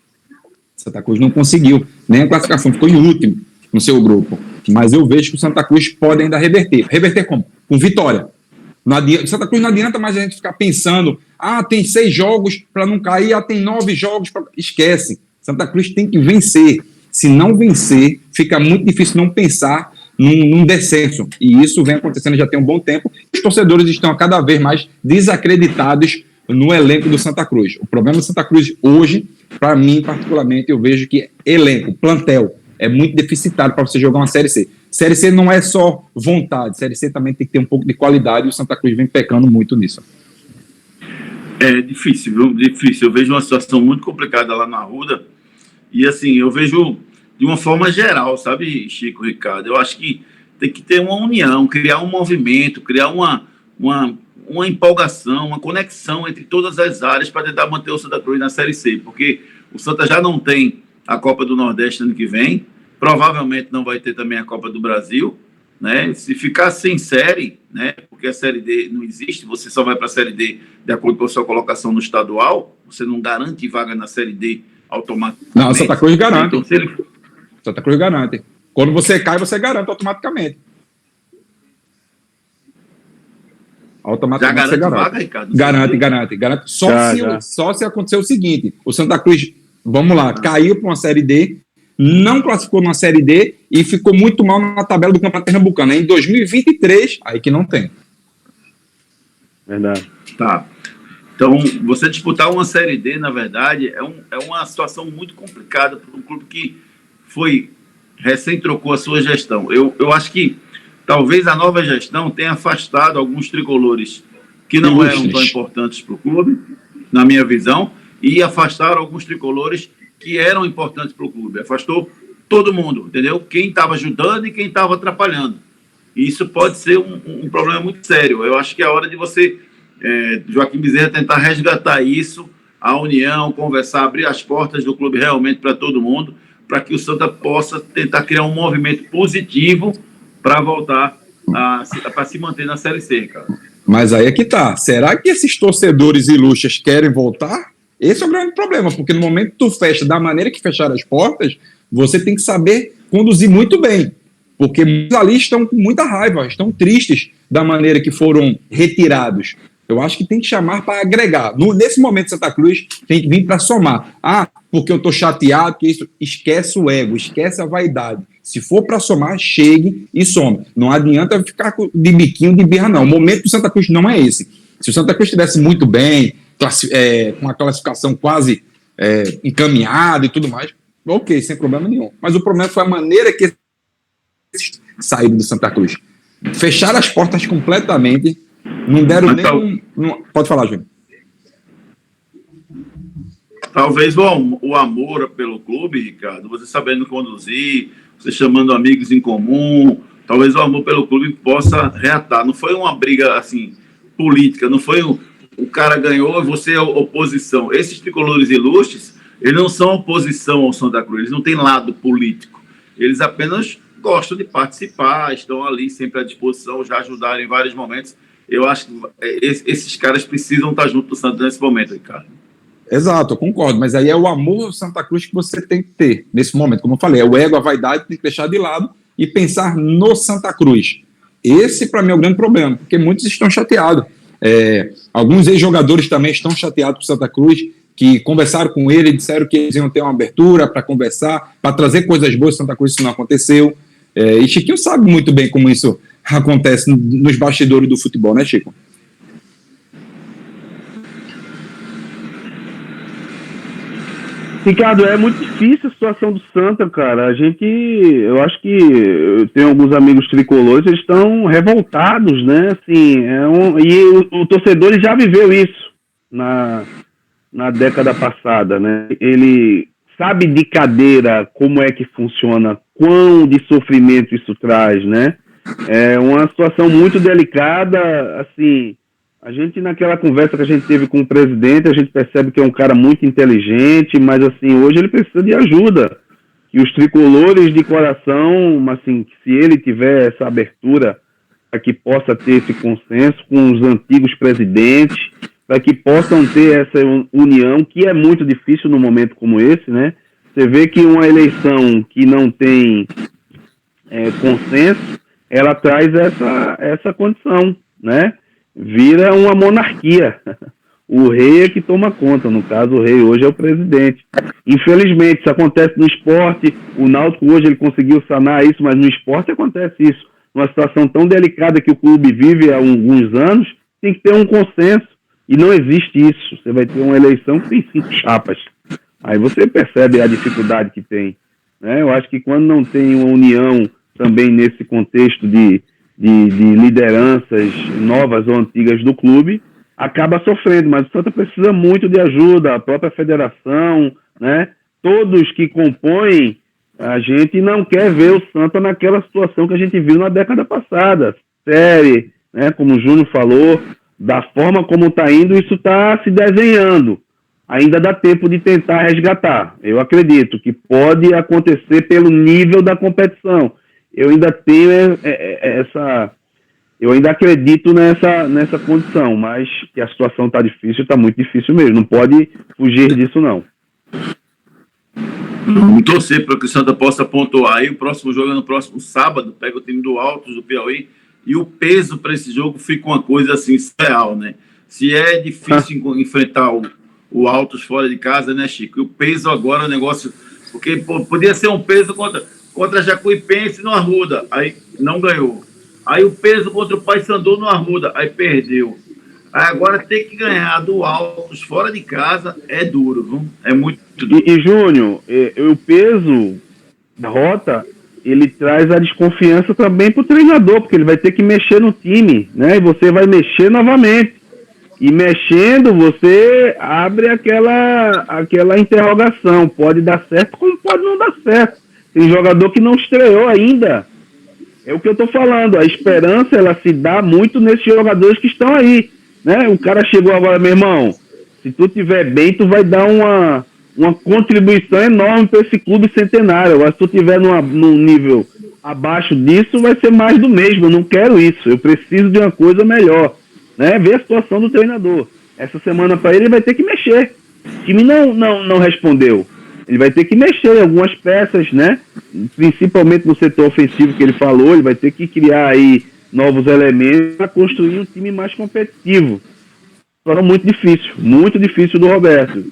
Santa Cruz não conseguiu nem a classificação, ficou em último no seu grupo. Mas eu vejo que o Santa Cruz pode ainda reverter. Reverter como? Com vitória. Santa Cruz não adianta mais a gente ficar pensando, tem 6 jogos para não cair, tem 9 jogos para... Esquece. Santa Cruz tem que vencer. Se não vencer, fica muito difícil não pensar num descenso. E isso vem acontecendo já tem um bom tempo. Os torcedores estão cada vez mais desacreditados no elenco do Santa Cruz. O problema do Santa Cruz hoje, para mim particularmente, eu vejo que elenco, plantel, é muito deficitário para você jogar uma Série C. Série C não é só vontade, Série C também tem que ter um pouco de qualidade e o Santa Cruz vem pecando muito nisso. É difícil, viu? Difícil. Eu vejo uma situação muito complicada lá na Arruda e, assim, eu vejo de uma forma geral, sabe, Chico, Ricardo? Eu acho que tem que ter uma união, criar um movimento, criar uma empolgação, uma conexão entre todas as áreas para tentar manter o Santa Cruz na Série C, porque o Santa já não tem a Copa do Nordeste ano que vem, provavelmente não vai ter também a Copa do Brasil, né? Se ficar sem série, né? Porque a Série D não existe, você só vai para a Série D de acordo com a sua colocação no estadual, você não garante vaga na Série D automaticamente. Não, o Santa Cruz garante. Então, Santa Cruz garante. Quando você cai, você garante automaticamente. Já garante vaga, Ricardo? Garante. Só se acontecer o seguinte, o Santa Cruz, vamos lá, caiu para uma Série D, não classificou numa Série D e ficou muito mal na tabela do Campeonato Pernambucano. Em 2023, aí que não tem. Verdade. Tá. Então, você disputar uma Série D, na verdade, é uma situação muito complicada para um clube que trocou a sua gestão. Eu acho que talvez a nova gestão tenha afastado alguns tricolores que não eram tão importantes para o clube, na minha visão, e afastaram alguns tricolores que eram importantes para o clube. Afastou todo mundo, entendeu? Quem estava ajudando e quem estava atrapalhando. E isso pode ser um problema muito sério. Eu acho que é a hora de você, Joaquim Bezerra, tentar resgatar isso, a união, conversar, abrir as portas do clube realmente para todo mundo, para que o Santa possa tentar criar um movimento positivo para voltar para se manter na Série C, cara. Mas aí é que tá. Será que esses torcedores ilustres querem voltar? Esse é o grande problema, porque no momento que tu fecha da maneira que fecharam as portas, você tem que saber conduzir muito bem, porque muitos ali estão com muita raiva, estão tristes da maneira que foram retirados. Eu acho que tem que chamar para agregar. Nesse momento, Santa Cruz tem que vir para somar. Porque eu estou chateado, que isso... Esquece o ego, esquece a vaidade. Se for para somar, chegue e some. Não adianta ficar de biquinho de birra, não. O momento do Santa Cruz não é esse. Se o Santa Cruz estivesse muito bem, com a classificação quase encaminhada e tudo mais, ok, sem problema nenhum. Mas o problema foi a maneira que saíram do Santa Cruz. Fecharam as portas completamente, não deram Pode falar, Júnior. Talvez o amor pelo clube, Ricardo, você sabendo conduzir, você chamando amigos em comum, talvez o amor pelo clube possa reatar. Não foi uma briga assim política, não foi o cara ganhou e você é oposição. Esses tricolores ilustres, eles não são oposição ao Santa Cruz, eles não têm lado político. Eles apenas gostam de participar, estão ali sempre à disposição, já ajudaram em vários momentos. Eu acho que esses caras precisam estar junto do Santa nesse momento, Ricardo. Exato, eu concordo, mas aí é o amor ao Santa Cruz que você tem que ter nesse momento, como eu falei, é o ego, a vaidade, tem que deixar de lado e pensar no Santa Cruz. Esse, para mim, é o grande problema, porque muitos estão chateados. Alguns ex-jogadores também estão chateados com o Santa Cruz, que conversaram com ele, disseram que eles iam ter uma abertura para conversar, para trazer coisas boas. Santa Cruz isso não aconteceu. E Chiquinho sabe muito bem como isso acontece nos bastidores do futebol, né, Chico? Ricardo, é muito difícil a situação do Santa, cara. Eu acho que eu tenho alguns amigos tricolores, eles estão revoltados, né? Assim, e o torcedor ele já viveu isso na década passada, né? Ele sabe de cadeira como é que funciona, quão de sofrimento isso traz, né? É uma situação muito delicada, assim. A gente, naquela conversa que a gente teve com o presidente, a gente percebe que é um cara muito inteligente, mas, assim, hoje ele precisa de ajuda. E os tricolores de coração, assim, se ele tiver essa abertura para que possa ter esse consenso com os antigos presidentes, para que possam ter essa união, que é muito difícil num momento como esse, né? Você vê que uma eleição que não tem consenso, ela traz essa condição, né? Vira uma monarquia. O rei é que toma conta. No caso, o rei hoje é o presidente. Infelizmente, isso acontece no esporte. O Náutico hoje ele conseguiu sanar isso, mas no esporte acontece isso. Numa situação tão delicada que o clube vive há alguns anos, tem que ter um consenso. E não existe isso. Você vai ter uma eleição que tem 5 chapas. Aí você percebe a dificuldade que tem, né? Eu acho que quando não tem uma união também nesse contexto de lideranças novas ou antigas do clube, acaba sofrendo, mas o Santa precisa muito de ajuda, a própria federação, né? Todos que compõem, a gente não quer ver o Santa naquela situação que a gente viu na década passada, série, né? Como o Júnior falou, da forma como está indo, isso está se desenhando, ainda dá tempo de tentar resgatar, eu acredito que pode acontecer pelo nível da competição. Eu ainda tenho eu ainda acredito nessa condição, mas que a situação está difícil, está muito difícil mesmo. Não pode fugir disso, não. Vamos torcer para que o Santa possa pontuar aí. O próximo jogo é no próximo sábado, pega o time do Altos, do Piauí, e o peso para esse jogo fica uma coisa assim, real, né? Se é difícil enfrentar o Altos fora de casa, né, Chico? E o peso agora é um negócio... Porque podia ser um peso contra Jacuipense no Arruda, aí não ganhou. Aí o peso contra o Paysandu no Arruda, aí perdeu. Aí agora tem que ganhar do Altos fora de casa é duro, viu? É muito duro. E Júnior, o peso da rota, ele traz a desconfiança também para o treinador, porque ele vai ter que mexer no time, né? E você vai mexer novamente. E mexendo, você abre aquela interrogação. Pode dar certo, como pode não dar certo. Tem jogador que não estreou ainda. É o que eu estou falando. A esperança, ela se dá muito nesses jogadores que estão aí, né? O cara chegou agora, meu irmão, se tu estiver bem, tu vai dar uma contribuição enorme para esse clube centenário. Agora, se tu estiver num nível abaixo disso, vai ser mais do mesmo. Eu não quero isso. Eu preciso de uma coisa melhor, né? Ver a situação do treinador. Essa semana para ele vai ter que mexer. O time não respondeu. Ele vai ter que mexer em algumas peças, né? Principalmente no setor ofensivo que ele falou, ele vai ter que criar aí novos elementos para construir um time mais competitivo. Agora muito difícil do Roberto.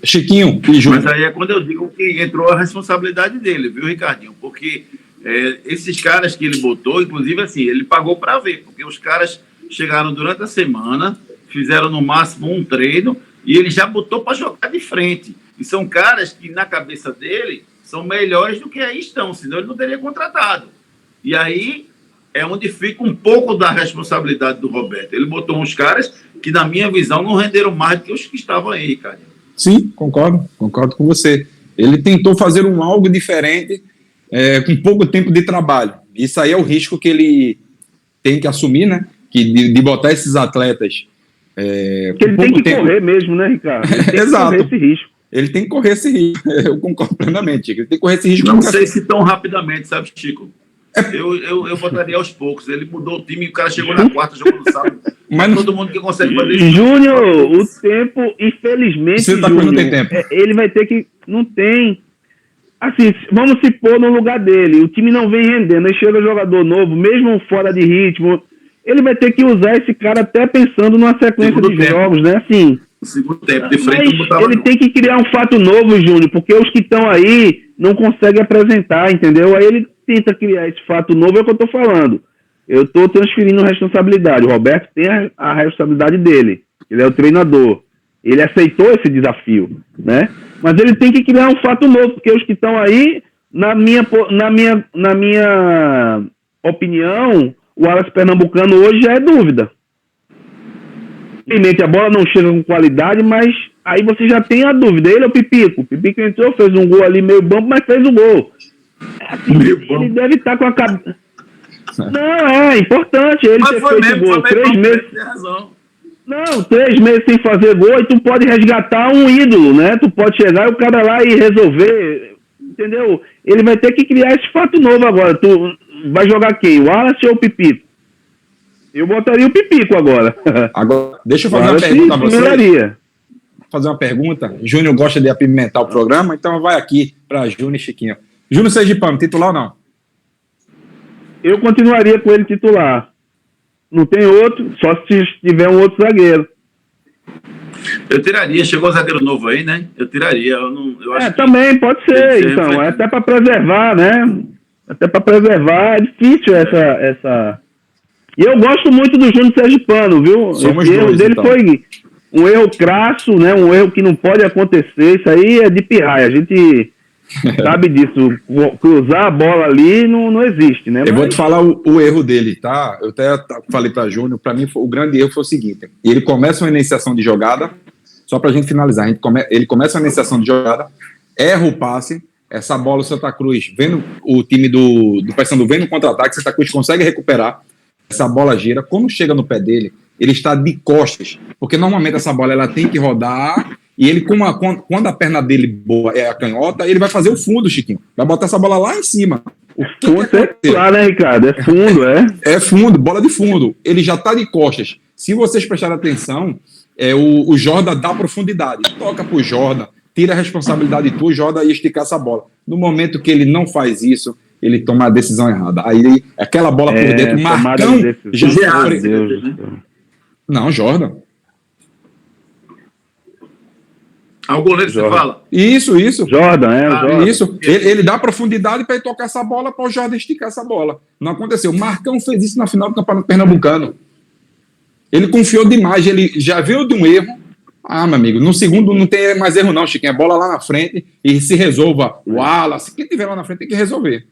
Chiquinho, e Júnior. Mas aí é quando eu digo que entrou a responsabilidade dele, viu, Ricardinho? Porque esses caras que ele botou, inclusive assim, ele pagou para ver, porque os caras chegaram durante a semana, fizeram no máximo um treino e ele já botou para jogar de frente. E são caras que, na cabeça dele, são melhores do que aí estão, senão ele não teria contratado. E aí é onde fica um pouco da responsabilidade do Roberto. Ele botou uns caras que, na minha visão, não renderam mais do que os que estavam aí, cara. Sim, concordo com você. Ele tentou fazer algo diferente com pouco tempo de trabalho. Isso aí é o risco que ele tem que assumir, né? De botar esses atletas... que ele tem que correr mesmo, né, Ricardo? Ele tem Exato. Que correr esse risco. Ele tem que correr esse risco. Eu concordo plenamente, Chico. Ele tem que correr esse risco. Não sei se tão rapidamente, sabe, Chico? Eu botaria aos poucos. Ele mudou o time, o cara chegou na quarta, jogou no sábado. Mas todo mundo que consegue fazer isso. Júnior, o tempo, infelizmente, você tá Júnior, não tem tempo. Ele vai ter que... Não tem. Assim, vamos se pôr no lugar dele. O time não vem rendendo. Aí chega jogador novo, mesmo fora de ritmo. Ele vai ter que usar esse cara até pensando numa sequência de jogos, né? Assim, No segundo tempo, de frente, Mas não botava ele não. tem que criar um fato novo, Júnior, porque os que estão aí não conseguem apresentar, entendeu? Aí ele tenta criar esse fato novo, é o que eu estou falando. Eu estou transferindo responsabilidade. O Roberto tem a responsabilidade dele. Ele é o treinador. Ele aceitou esse desafio, né? Mas ele tem que criar um fato novo, porque os que estão aí, na minha opinião, o Wallace Pernambucano hoje já é dúvida. Simplesmente a bola não chega com qualidade, mas aí você já tem a dúvida. Ele é o Pipico. O Pipico entrou, fez um gol ali meio bambo, mas fez o gol. Assim, ele deve estar com a cabeça... Não, é importante ele ter feito o gol. 3 meses... Tem razão. Não, 3 meses sem fazer gol e tu pode resgatar um ídolo, né? Tu pode chegar e o cara lá e resolver, entendeu? Ele vai ter que criar esse fato novo agora. Tu vai jogar quem? O Wallace ou o Pipico? Eu botaria o Pipico agora. Agora, deixa eu fazer uma pergunta a você. Fazer uma pergunta. Júnior gosta de apimentar o programa, então vai aqui para Júnior e Chiquinho. Júnior Sergipano, titular ou não? Eu continuaria com ele titular. Não tem outro, só se tiver um outro zagueiro. Eu tiraria, chegou zagueiro novo aí, né? Eu tiraria. Eu acho também pode ser, então. É até para preservar, né? Até para preservar, é difícil essa... E eu gosto muito do Júnior Sergipano, viu? Somos Esse erro dois, dele então. foi um erro crasso, né? Um erro que não pode acontecer. Isso aí é de pirraia. A gente sabe disso. Cruzar a bola ali não existe, né? Eu vou te falar o erro dele, tá? Eu até falei para Júnior, para mim o grande erro foi o seguinte: ele começa uma iniciação de jogada, só para a gente finalizar, ele começa uma iniciação de jogada, erra o passe, essa bola o Santa Cruz, vendo o time do Paysandu vendo o contra-ataque, Santa Cruz consegue recuperar, essa bola gira, quando chega no pé dele, ele está de costas, porque normalmente essa bola ela tem que rodar, e ele, quando a perna dele boa é a canhota, ele vai fazer o fundo, Chiquinho, vai botar essa bola lá em cima. O fundo é lá, né, Ricardo? É fundo, é? É fundo, bola de fundo. Ele já está de costas. Se vocês prestarem atenção, o Jordan dá profundidade. Toca pro Jordan, tira a responsabilidade do Jordan e esticar essa bola. No momento que ele não faz isso, ele toma a decisão errada. Aí, aquela bola por dentro, Marcão já... Não, Jordan. O goleiro você fala? Isso. Jordan, Jordan. Isso. Ele dá profundidade para ele tocar essa bola, para o Jordan esticar essa bola. Não aconteceu. O Marcão fez isso na final do Campeonato Pernambucano. Ele confiou demais. Ele já veio de um erro. Ah, meu amigo, no segundo não tem mais erro não, Chiquinho. É bola lá na frente e se resolva. O Wallace, quem tiver lá na frente tem que resolver.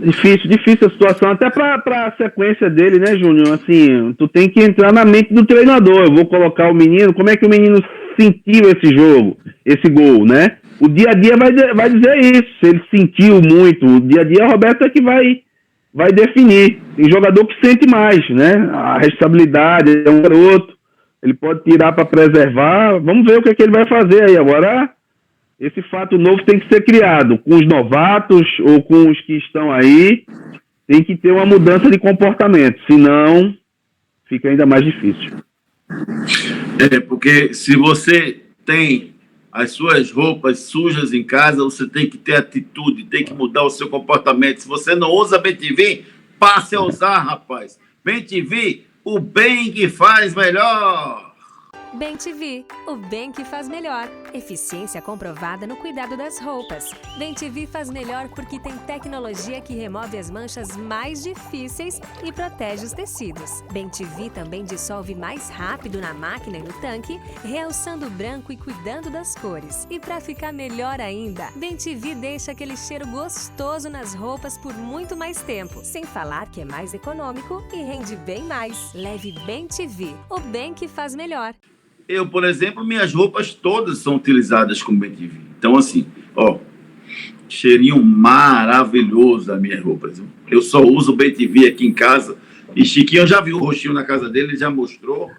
Difícil a situação, até para a sequência dele, né, Júnior? Assim, tu tem que entrar na mente do treinador. Eu vou colocar o menino, como é que o menino sentiu esse jogo, esse gol, né? O dia a dia vai dizer isso, se ele sentiu muito. O dia a dia, o Roberto é que vai definir. Tem jogador que sente mais, né? A responsabilidade, é um garoto, ele pode tirar para preservar. Vamos ver o que é que ele vai fazer aí. Agora, esse fato novo tem que ser criado com os novatos ou com os que estão aí. Tem que ter uma mudança de comportamento, senão fica ainda mais difícil. Porque se você tem as suas roupas sujas em casa, você tem que ter atitude, tem que mudar o seu comportamento. Se você não usa BTV, passe a usar, rapaz. BTV, o bem que faz melhor. BenTV, o bem que faz melhor. Eficiência comprovada no cuidado das roupas. BenTV faz melhor porque tem tecnologia que remove as manchas mais difíceis e protege os tecidos. BenTV também dissolve mais rápido na máquina e no tanque, realçando o branco e cuidando das cores. E para ficar melhor ainda, BenTV deixa aquele cheiro gostoso nas roupas por muito mais tempo. Sem falar que é mais econômico e rende bem mais. Leve BenTV, o bem que faz melhor. Eu, por exemplo, minhas roupas todas são utilizadas com BenTV. Então, assim, cheirinho maravilhoso das minhas roupas. Eu só uso BenTV aqui em casa. E Chiquinho já viu o roxinho na casa dele, ele já mostrou,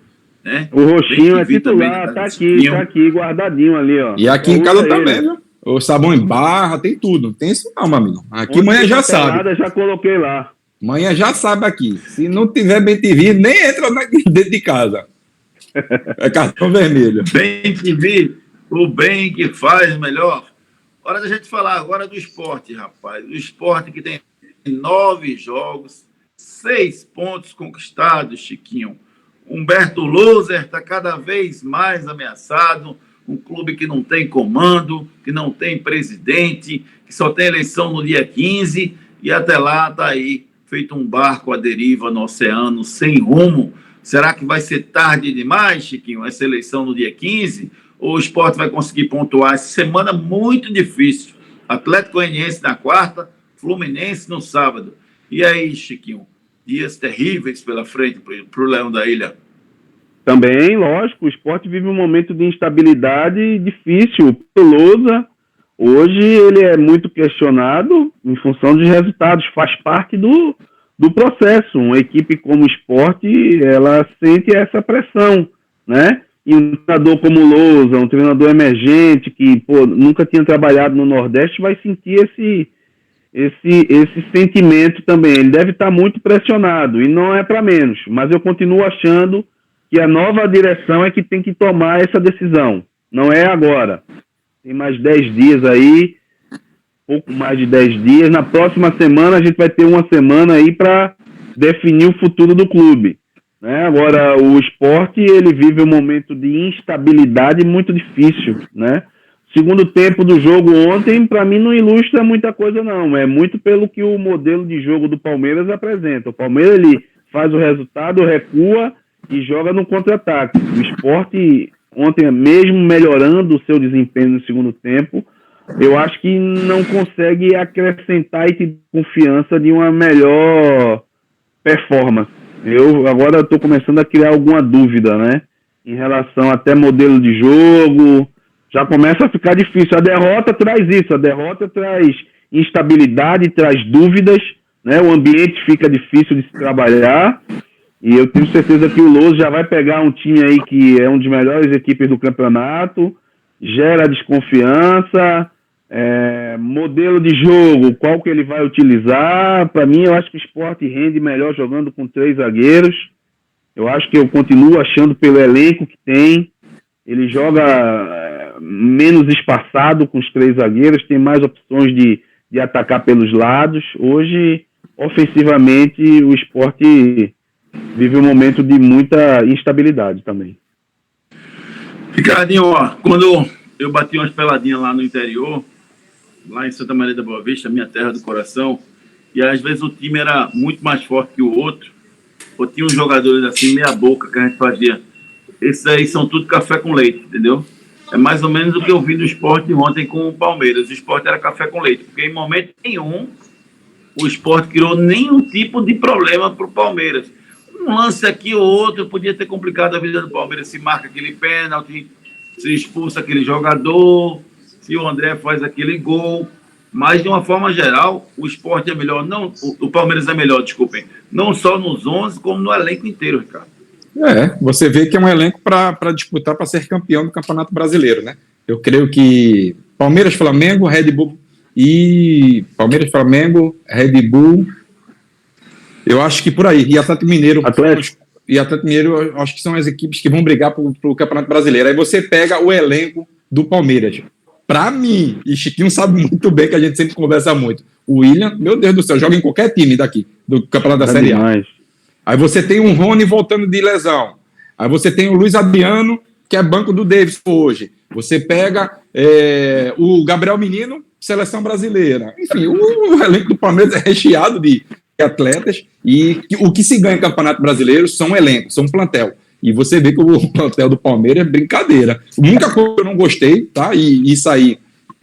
né? O roxinho é também, titular, tá aqui, guardadinho ali, ó. E aqui em casa também, viu? O sabão em barra, tem tudo. Tem isso não, meu amigo. Aqui manhã já sabe. Já coloquei lá. Manhã já sabe aqui. Se não tiver BenTV, nem entra dentro de casa. É cartão vermelho. BenTV, o bem que faz melhor. Hora da gente falar agora do esporte, rapaz. O esporte que tem 9 jogos, 6 pontos conquistados, Chiquinho. Humberto Loser está cada vez mais ameaçado, um clube que não tem comando, que não tem presidente, que só tem eleição no dia 15, e até lá está aí, feito um barco à deriva no oceano, sem rumo. Será que vai ser tarde demais, Chiquinho, essa eleição no dia 15? Ou o Sport vai conseguir pontuar? Essa semana muito difícil. Atlético Goianiense na quarta, Fluminense no sábado. E aí, Chiquinho, dias terríveis pela frente para o Leão da Ilha. Também, lógico, o Sport vive um momento de instabilidade difícil. O Pelosa, hoje, ele é muito questionado em função dos resultados, faz parte do processo. Uma equipe como o Sport, ela sente essa pressão, né? E um treinador como o Lousa, um treinador emergente, que nunca tinha trabalhado no Nordeste, vai sentir esse sentimento também. Ele deve estar muito pressionado, e não é para menos. Mas eu continuo achando que a nova direção é que tem que tomar essa decisão. Não é agora. Tem mais 10 dias aí, pouco mais de 10 dias. Na próxima semana, a gente vai ter uma semana aí para definir o futuro do clube. Né? Agora, o Sport, ele vive um momento de instabilidade muito difícil, né? Segundo tempo do jogo ontem, para mim, não ilustra muita coisa, não. É muito pelo que o modelo de jogo do Palmeiras apresenta. O Palmeiras, ele faz o resultado, recua e joga no contra-ataque. O Sport, ontem, mesmo melhorando o seu desempenho no segundo tempo, eu acho que não consegue acrescentar e ter confiança de uma melhor performance. Eu agora estou começando a criar alguma dúvida, né? Em relação até modelo de jogo, já começa a ficar difícil. A derrota traz isso, a derrota traz instabilidade, traz dúvidas, né? O ambiente fica difícil de se trabalhar, e eu tenho certeza que o Lousa já vai pegar um time aí que é uma das melhores equipes do campeonato, gera desconfiança, modelo de jogo, qual que ele vai utilizar. Para mim, eu acho que o Sport rende melhor jogando com 3 zagueiros. Eu acho que eu continuo achando pelo elenco que tem, ele joga menos espaçado com os 3 zagueiros, tem mais opções de atacar pelos lados. Hoje, ofensivamente, o Sport vive um momento de muita instabilidade também. Ricardinho, ó, quando eu bati umas peladinhas lá no interior, lá em Santa Maria da Boa Vista, minha terra do coração, e às vezes o time era muito mais forte que o outro, ou tinha uns jogadores assim, meia boca, que a gente fazia. Esses aí são tudo café com leite, entendeu? É mais ou menos o que eu vi do Sport ontem com o Palmeiras. O Sport era café com leite, porque em momento nenhum o Sport criou nenhum tipo de problema para o Palmeiras. Um lance aqui ou outro podia ter complicado a vida do Palmeiras, se marca aquele pênalti, se expulsa aquele jogador, se o André faz aquele gol. Mas, de uma forma geral, o Sport é melhor, não, o Palmeiras é melhor, desculpem, não só nos 11, como no elenco inteiro, Ricardo. Você vê que é um elenco para disputar, para ser campeão do Campeonato Brasileiro, né? Eu creio que Palmeiras, Flamengo, Red Bull eu acho que por aí, e Atlético Mineiro, eu acho que são as equipes que vão brigar para o Campeonato Brasileiro. Aí você pega o elenco do Palmeiras. Para mim, e Chiquinho sabe muito bem que a gente sempre conversa muito, o William, meu Deus do céu, joga em qualquer time daqui, do Campeonato da Série A. Aí você tem o Rony voltando de lesão. Aí você tem o Luiz Adriano, que é banco do Davis hoje. Você pega o Gabriel Menino, seleção brasileira. Enfim, o elenco do Palmeiras é recheado de atletas, e o que se ganha em Campeonato Brasileiro são elencos, são plantel. E você vê que o plantel do Palmeiras é brincadeira. A única coisa que eu não gostei, tá? E isso aí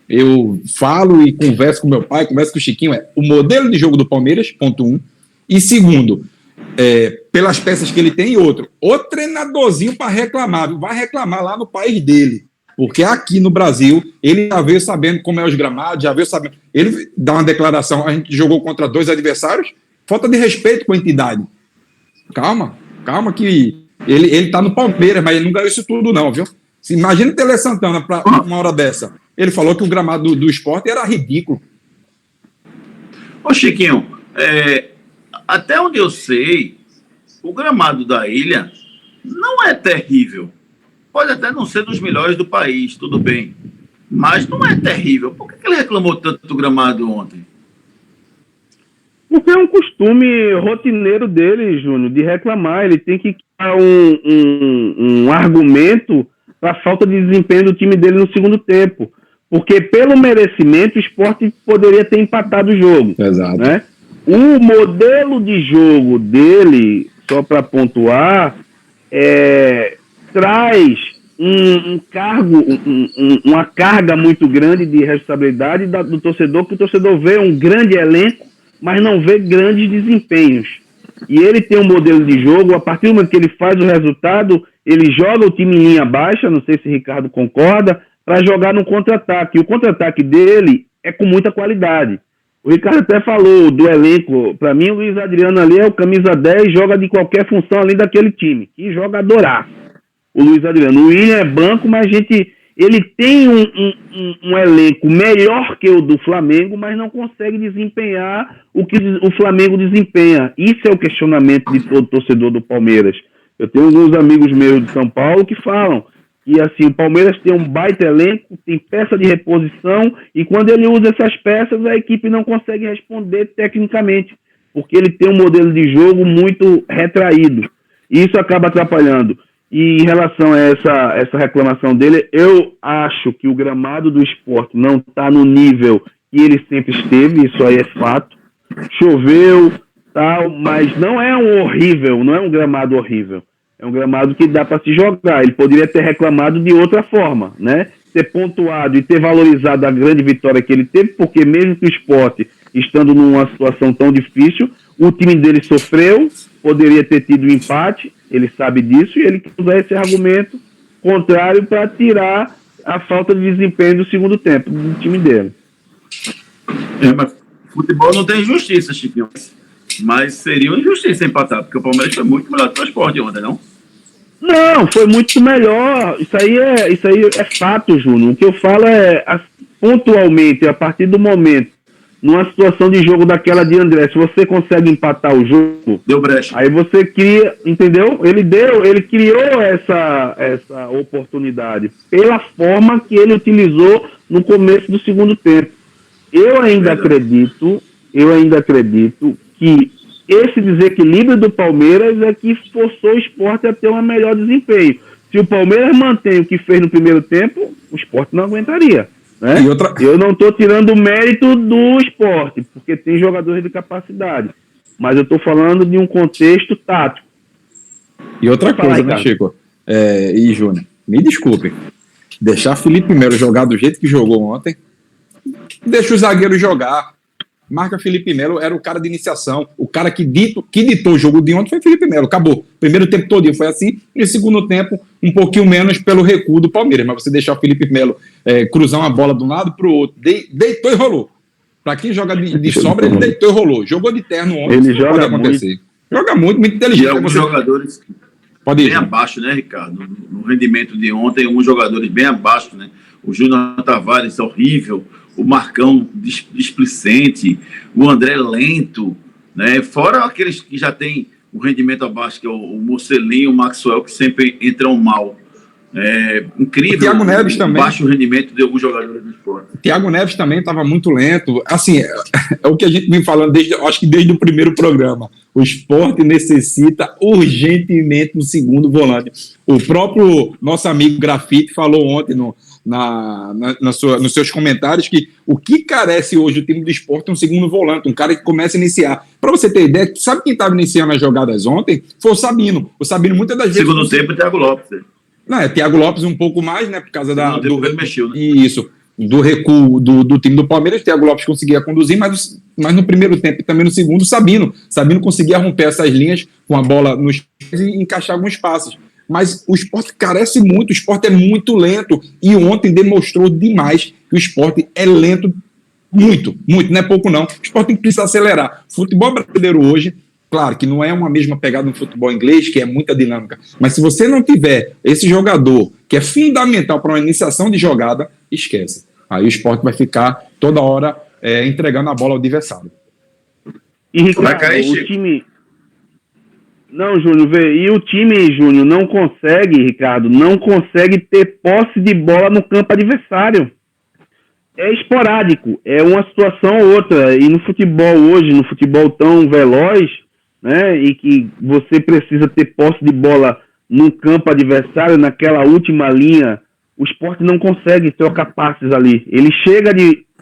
eu falo e converso com meu pai, converso com o Chiquinho, o modelo de jogo do Palmeiras, ponto 1. E segundo, pelas peças que ele tem, e outro, o treinadorzinho para reclamar, vai reclamar lá no país dele, porque aqui no Brasil ele já veio sabendo como é os gramados, já veio sabendo, ele dá uma declaração, a gente jogou contra 2 adversários, falta de respeito com a entidade. Calma que ele tá no Palmeiras, mas ele não ganhou isso tudo não, viu? Imagina o Tele Santana para uma hora dessa, ele falou que o gramado do Sport era ridículo. Ô Chiquinho, até onde eu sei, o gramado da ilha não é terrível. Pode até não ser dos melhores do país, tudo bem. Mas não é terrível. Por que ele reclamou tanto do gramado ontem? Porque é um costume rotineiro dele, Júnior, de reclamar. Ele tem que um argumento para a falta de desempenho do time dele no segundo tempo. Porque, pelo merecimento, o Sport poderia ter empatado o jogo. Exato. Né? O modelo de jogo dele, só para pontuar, traz uma carga muito grande de responsabilidade do torcedor, que o torcedor vê um grande elenco, mas não vê grandes desempenhos. E ele tem um modelo de jogo, a partir do momento que ele faz o resultado, ele joga o time em linha baixa, não sei se o Ricardo concorda, para jogar no contra-ataque. E o contra-ataque dele é com muita qualidade. O Ricardo até falou do elenco. Para mim, o Luiz Adriano ali é o camisa 10, joga de qualquer função além daquele time. Que joga adorar. O Luiz Adriano. O William é banco, mas ele tem um elenco melhor que o do Flamengo, mas não consegue desempenhar o que o Flamengo desempenha. Isso é o questionamento de todo torcedor do Palmeiras. Eu tenho alguns amigos meus de São Paulo que falam que assim, o Palmeiras tem um baita elenco, tem peça de reposição, e quando ele usa essas peças, a equipe não consegue responder tecnicamente, porque ele tem um modelo de jogo muito retraído. E isso acaba atrapalhando. E em relação a essa reclamação dele, eu acho que o gramado do Sport não está no nível que ele sempre esteve, isso aí é fato. Choveu, tal, mas não é não é um gramado horrível. É um gramado que dá para se jogar. Ele poderia ter reclamado de outra forma, né? Ter pontuado e ter valorizado a grande vitória que ele teve, porque mesmo que o Sport, estando numa situação tão difícil, o time dele sofreu, poderia ter tido um empate, ele sabe disso, e ele quer usar esse argumento contrário para tirar a falta de desempenho do segundo tempo do time dele. Mas futebol não tem justiça, Chiquinho. Mas seria uma injustiça empatar, porque o Palmeiras foi muito melhor do que o Sport ontem, não? Não, foi muito melhor. Isso aí é fato, Júnior. O que eu falo é, pontualmente, a partir do momento, numa situação de jogo daquela de André, se você consegue empatar o jogo, deu brecha. Aí você cria, entendeu? Ele criou essa oportunidade pela forma que ele utilizou no começo do segundo tempo. Eu ainda acredito que esse desequilíbrio do Palmeiras é que forçou o Sport a ter um melhor desempenho. Se o Palmeiras mantém o que fez no primeiro tempo, o Sport não aguentaria. Né? Eu não estou tirando o mérito do Sport, porque tem jogadores de capacidade. Mas eu estou falando de um contexto tático. E outra coisa, né, Chico? E Júnior, me desculpe. Deixar Felipe Melo jogar do jeito que jogou ontem, deixa o zagueiro jogar. Marca Felipe Melo, era o cara de iniciação. O cara que ditou o jogo de ontem foi Felipe Melo. Acabou. Primeiro tempo todo foi assim. E no segundo tempo, um pouquinho menos pelo recuo do Palmeiras. Mas você deixar o Felipe Melo cruzar uma bola de um lado para o outro, deitou e rolou. Para quem joga de sobra, ele deitou e rolou. Jogou de terno ontem. Ele joga muito. Joga muito inteligente. E alguns jogadores bem abaixo, né, Ricardo? No rendimento de ontem, alguns jogadores bem abaixo, né? O Júnior Tavares é horrível. O Marcão displicente, o André lento, né? Fora aqueles que já têm o rendimento abaixo, que é o Mocelinho, o Maxwell, que sempre entram mal. Incrível. O Thiago Neves também. Baixo rendimento de alguns jogadores do esporte. Thiago Neves também estava muito lento. Assim, é o que a gente vem falando, acho que desde o primeiro programa. O Sport necessita urgentemente um segundo volante. O próprio nosso amigo Grafite falou ontem nos seus comentários que o que carece hoje o time do Sport é um segundo volante, um cara que começa a iniciar. Para você ter ideia, sabe quem estava iniciando as jogadas ontem? Foi o Sabino. O Sabino muitas das vezes... Segundo tempo, o Thiago Lopes. Não, Thiago Lopes um pouco mais, né? Por causa ele mexeu, né? Isso, do recuo do time do Palmeiras. O Thiago Lopes conseguia conduzir, mas no primeiro tempo e também no segundo, o Sabino conseguia romper essas linhas com a bola nos pés e encaixar alguns passos. Mas o Sport carece muito, o Sport é muito lento, e ontem demonstrou demais que o Sport é lento, muito, não é pouco não. O Sport tem que precisar acelerar. O futebol brasileiro hoje, claro que não é uma mesma pegada no futebol inglês, que é muita dinâmica, mas se você não tiver esse jogador que é fundamental para uma iniciação de jogada, esquece. Aí o Sport vai ficar toda hora entregando a bola ao adversário. E Ricardo, o time... Não, Júnior, e o time, Júnior, não consegue ter posse de bola no campo adversário. É esporádico, é uma situação ou outra. E no futebol hoje, no futebol tão veloz, né, e que você precisa ter posse de bola no campo adversário, naquela última linha, o Sport não consegue trocar passes ali. Ele chega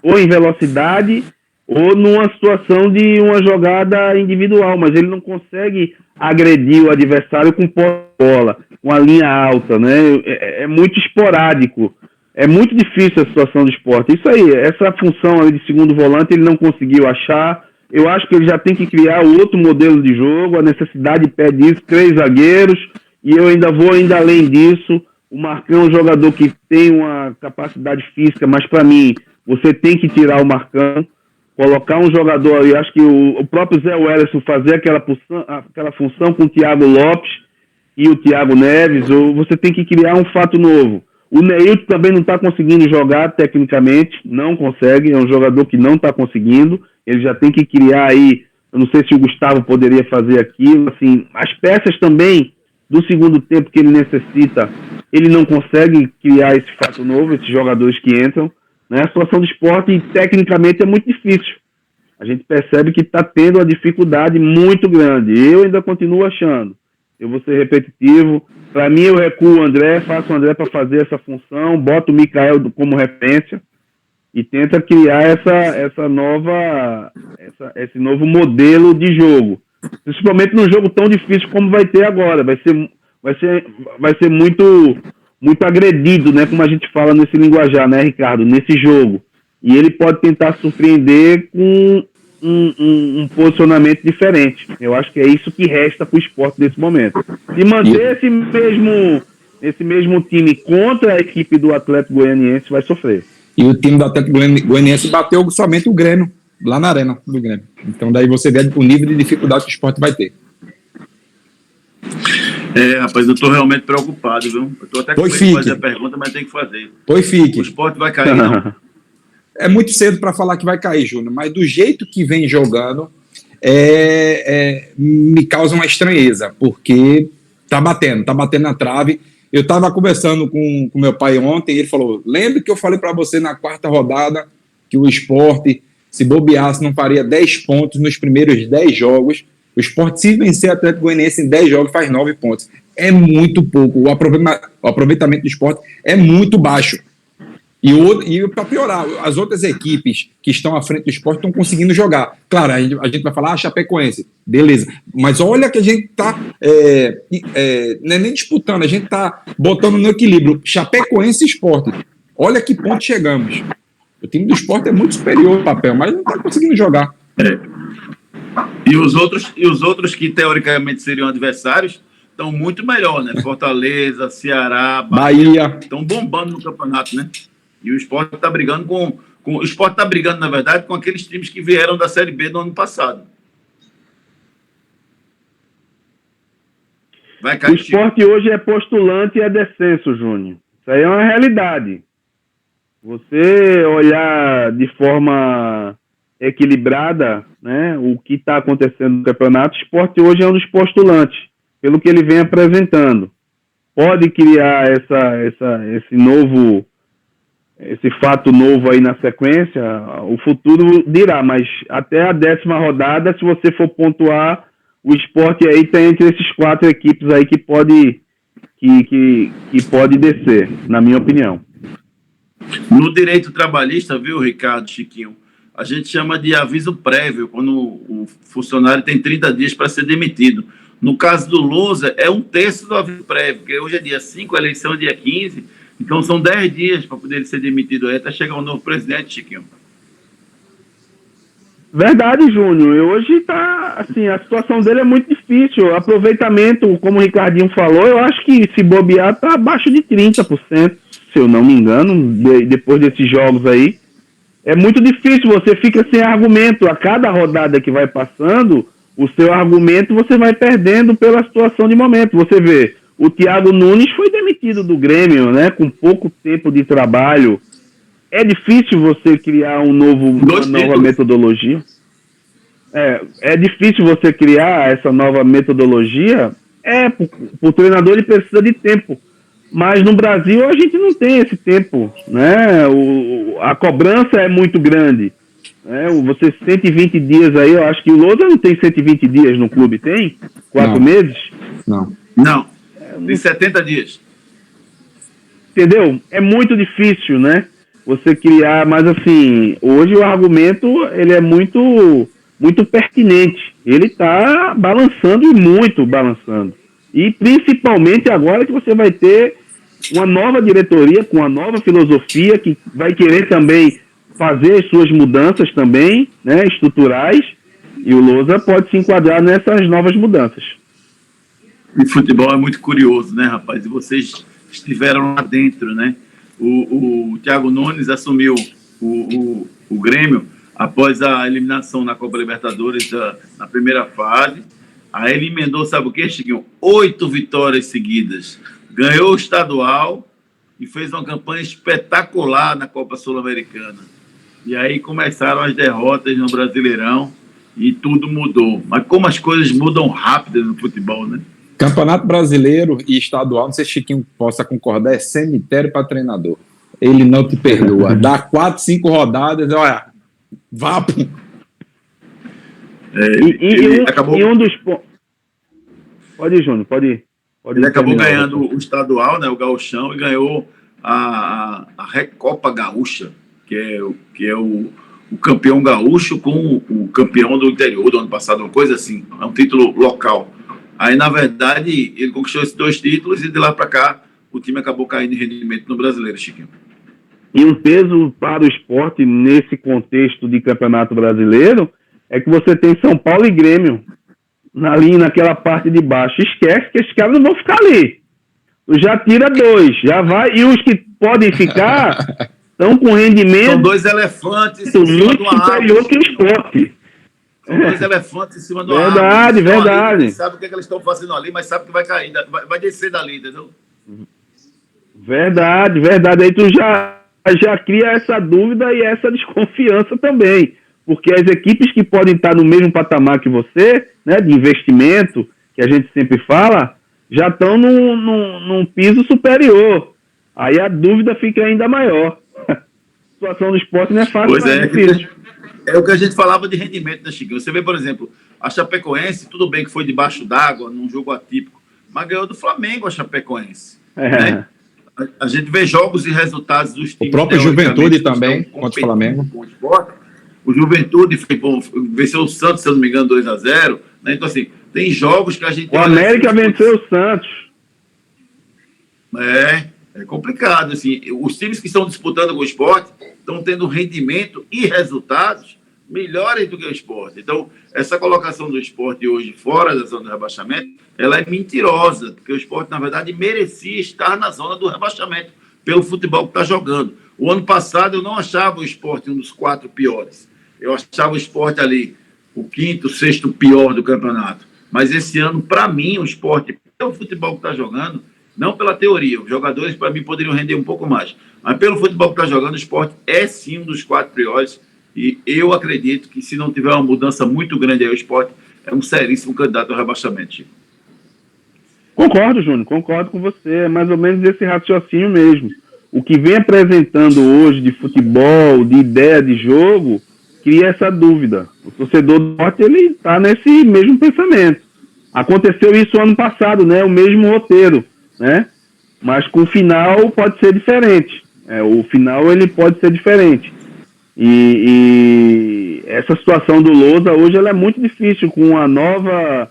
ou em velocidade ou numa situação de uma jogada individual, mas ele não consegue agredir o adversário com posse de bola, com a linha alta, né? É muito esporádico. É muito difícil a situação do Sport. Isso aí, essa função ali de segundo volante ele não conseguiu achar. Eu acho que ele já tem que criar outro modelo de jogo, a necessidade pede isso, 3 zagueiros, e eu ainda vou além disso. O Marcão é um jogador que tem uma capacidade física, mas para mim, você tem que tirar o Marcão, colocar um jogador ali, acho que o próprio Zé Welleson fazer aquela função com o Thiago Lopes e o Thiago Neves, ou você tem que criar um fato novo. O Neilton também não está conseguindo jogar tecnicamente, não consegue, é um jogador que não está conseguindo, ele já tem que criar aí, eu não sei se o Gustavo poderia fazer aquilo, assim, as peças também do segundo tempo que ele necessita, ele não consegue criar esse fato novo, esses jogadores que entram, né? A situação do Sport, tecnicamente, é muito difícil. A gente percebe que está tendo uma dificuldade muito grande. Eu ainda continuo achando. Eu vou ser repetitivo. Para mim, eu recuo o André, faço o André para fazer essa função, boto o Mikael como referência e tenta criar esse novo modelo de jogo. Principalmente num jogo tão difícil como vai ter agora. Vai ser muito agredido, né? Como a gente fala nesse linguajar, né, Ricardo? Nesse jogo. E ele pode tentar surpreender com um posicionamento diferente. Eu acho que é isso que resta para o Sport nesse momento. Se manter esse mesmo time contra a equipe do Atlético Goianiense, vai sofrer. E o time do Atlético Goianiense bateu somente o Grêmio, lá na arena do Grêmio. Então daí você vê o nível de dificuldade que o Sport vai ter. Rapaz, eu tô realmente preocupado, viu? Eu tô até com medo de fazer a pergunta, mas tem que fazer. Pois fique. O Sport vai cair, não? É muito cedo para falar que vai cair, Júnior, mas do jeito que vem jogando, me causa uma estranheza, porque tá batendo na trave. Eu estava conversando com meu pai ontem, e ele falou, lembra que eu falei para você na 4ª rodada que o Sport, se bobeasse, não faria 10 pontos nos primeiros 10 jogos. O Sport, se vencer o Atlético Goianiense em 10 jogos, faz 9 pontos. É muito pouco. O aproveitamento do Sport é muito baixo. E para piorar, as outras equipes que estão à frente do Sport estão conseguindo jogar. Claro, a gente vai falar, Chapecoense, beleza. Mas olha que a gente está não é nem disputando, a gente está botando no equilíbrio. Chapecoense e Sport. Olha que ponto chegamos. O time do Sport é muito superior no papel, mas não está conseguindo jogar. E os outros que teoricamente seriam adversários estão muito melhor, né? Fortaleza, Ceará, Bahia. Estão bombando no campeonato, né? E o Sport está brigando o Sport está brigando, na verdade, com aqueles times que vieram da Série B do ano passado. Vai cair. O Sport hoje é postulante a descenso, Júnior. Isso aí é uma realidade. Você olhar de forma equilibrada, né, o que está acontecendo no campeonato, o Sport hoje é um dos postulantes, pelo que ele vem apresentando. Pode criar esse fato novo aí na sequência, o futuro dirá, mas até a 10ª rodada, se você for pontuar, o Sport aí está entre esses 4 equipes aí que pode descer, na minha opinião. No direito trabalhista, viu, Ricardo, Chiquinho, a gente chama de aviso prévio, quando o funcionário tem 30 dias para ser demitido. No caso do Lousa, é 1/3 do aviso prévio, porque hoje é dia 5, a eleição é dia 15, então são 10 dias para poder ser demitido aí, até chegar um novo presidente, Chiquinho. Verdade, Júnior. Hoje tá, assim, a situação dele é muito difícil. O aproveitamento, como o Ricardinho falou, eu acho que se bobear tá abaixo de 30%, se eu não me engano, depois desses jogos aí. É muito difícil, você fica sem argumento. A cada rodada que vai passando, o seu argumento você vai perdendo pela situação de momento. Você vê, o Thiago Nunes foi demitido do Grêmio, né, com pouco tempo de trabalho. É difícil você criar uma nova metodologia. É difícil você criar essa nova metodologia. O treinador ele precisa de tempo. Mas no Brasil a gente não tem esse tempo, né? A cobrança é muito grande. Você 120 dias aí, eu acho que o Lousa não tem 120 dias no clube, tem? 4 meses? Não, tem 70 dias. Entendeu? É muito difícil, né? Você criar, mas assim, hoje o argumento, ele é muito, muito pertinente. Ele está balançando e muito balançando. E principalmente agora que você vai ter uma nova diretoria, com uma nova filosofia, que vai querer também fazer as suas mudanças também, né, estruturais, e o Lousa pode se enquadrar nessas novas mudanças. O futebol é muito curioso, né, rapaz? E vocês estiveram lá dentro, né? O Thiago Nunes assumiu o Grêmio após a eliminação na Copa Libertadores na primeira fase. Aí ele emendou, sabe o quê, Chiquinho? 8 vitórias seguidas. Ganhou o estadual e fez uma campanha espetacular na Copa Sul-Americana. E aí começaram as derrotas no Brasileirão e tudo mudou. Mas como as coisas mudam rápido no futebol, né? Campeonato Brasileiro e estadual, não sei se Chiquinho possa concordar, é cemitério para treinador. Ele não te perdoa. Dá 4, 5 rodadas, olha, vá. Acabou... E um dos pontos... Pode ir, Júnior, pode ir. Ele acabou ganhando o estadual, né, o Gauchão, e ganhou a Recopa Gaúcha, que é o campeão gaúcho com o campeão do interior do ano passado, uma coisa assim. É um título local. Aí, na verdade, ele conquistou esses 2 títulos e de lá para cá o time acabou caindo em rendimento no Brasileiro, Chiquinho. E um peso para o esporte nesse contexto de Campeonato Brasileiro é que você tem São Paulo e Grêmio ali naquela parte de baixo. Esquece que esses caras não vão ficar ali. Já tira 2, já vai. E os que podem ficar estão com rendimento... São 2 elefantes muito superior que o esporte. São 2 elefantes em cima do Verdade, árvore. verdade. Ali, sabe o que eles estão fazendo ali, mas sabe que vai cair, vai descer dali, entendeu? Verdade. Aí tu já cria essa dúvida e essa desconfiança também. Porque as equipes que podem estar no mesmo patamar que você, né, de investimento, que a gente sempre fala, já estão num piso superior. Aí a dúvida fica ainda maior. A situação do esporte não é fácil, pois mas é difícil. É o que a gente falava de rendimento, né, Chiquinho? Você vê, por exemplo, a Chapecoense, tudo bem que foi debaixo d'água, num jogo atípico, mas ganhou do Flamengo a Chapecoense. Né? A gente vê jogos e resultados dos times. O próprio Juventude também, contra o Flamengo. Com o esporte. O Juventude venceu o Santos, se eu não me engano, 2-0. Né? Então, assim, tem jogos que a gente... O América venceu o Santos. É complicado, assim. Os times que estão disputando com o esporte estão tendo rendimento e resultados melhores do que o esporte. Então, essa colocação do esporte hoje fora da zona do rebaixamento, ela é mentirosa, porque o esporte, na verdade, merecia estar na zona do rebaixamento pelo futebol que está jogando. O ano passado, eu não achava o esporte um dos 4 piores. Eu achava o esporte ali o 5º, 6º pior do campeonato. Mas esse ano, para mim, o esporte, pelo futebol que está jogando, não pela teoria, os jogadores, para mim, poderiam render um pouco mais. Mas pelo futebol que está jogando, o esporte é sim um dos 4 piores. E eu acredito que, se não tiver uma mudança muito grande aí, o esporte é um seríssimo candidato ao rebaixamento, Chico. Concordo, Júnior, concordo com você. É mais ou menos esse raciocínio mesmo. O que vem apresentando hoje de futebol, de ideia de jogo, cria essa dúvida. O torcedor do esporte, ele está nesse mesmo pensamento. Aconteceu isso ano passado, né? O mesmo roteiro, né? Mas com o final pode ser diferente. O final ele pode ser diferente. E essa situação do Lousa hoje ela é muito difícil, com a nova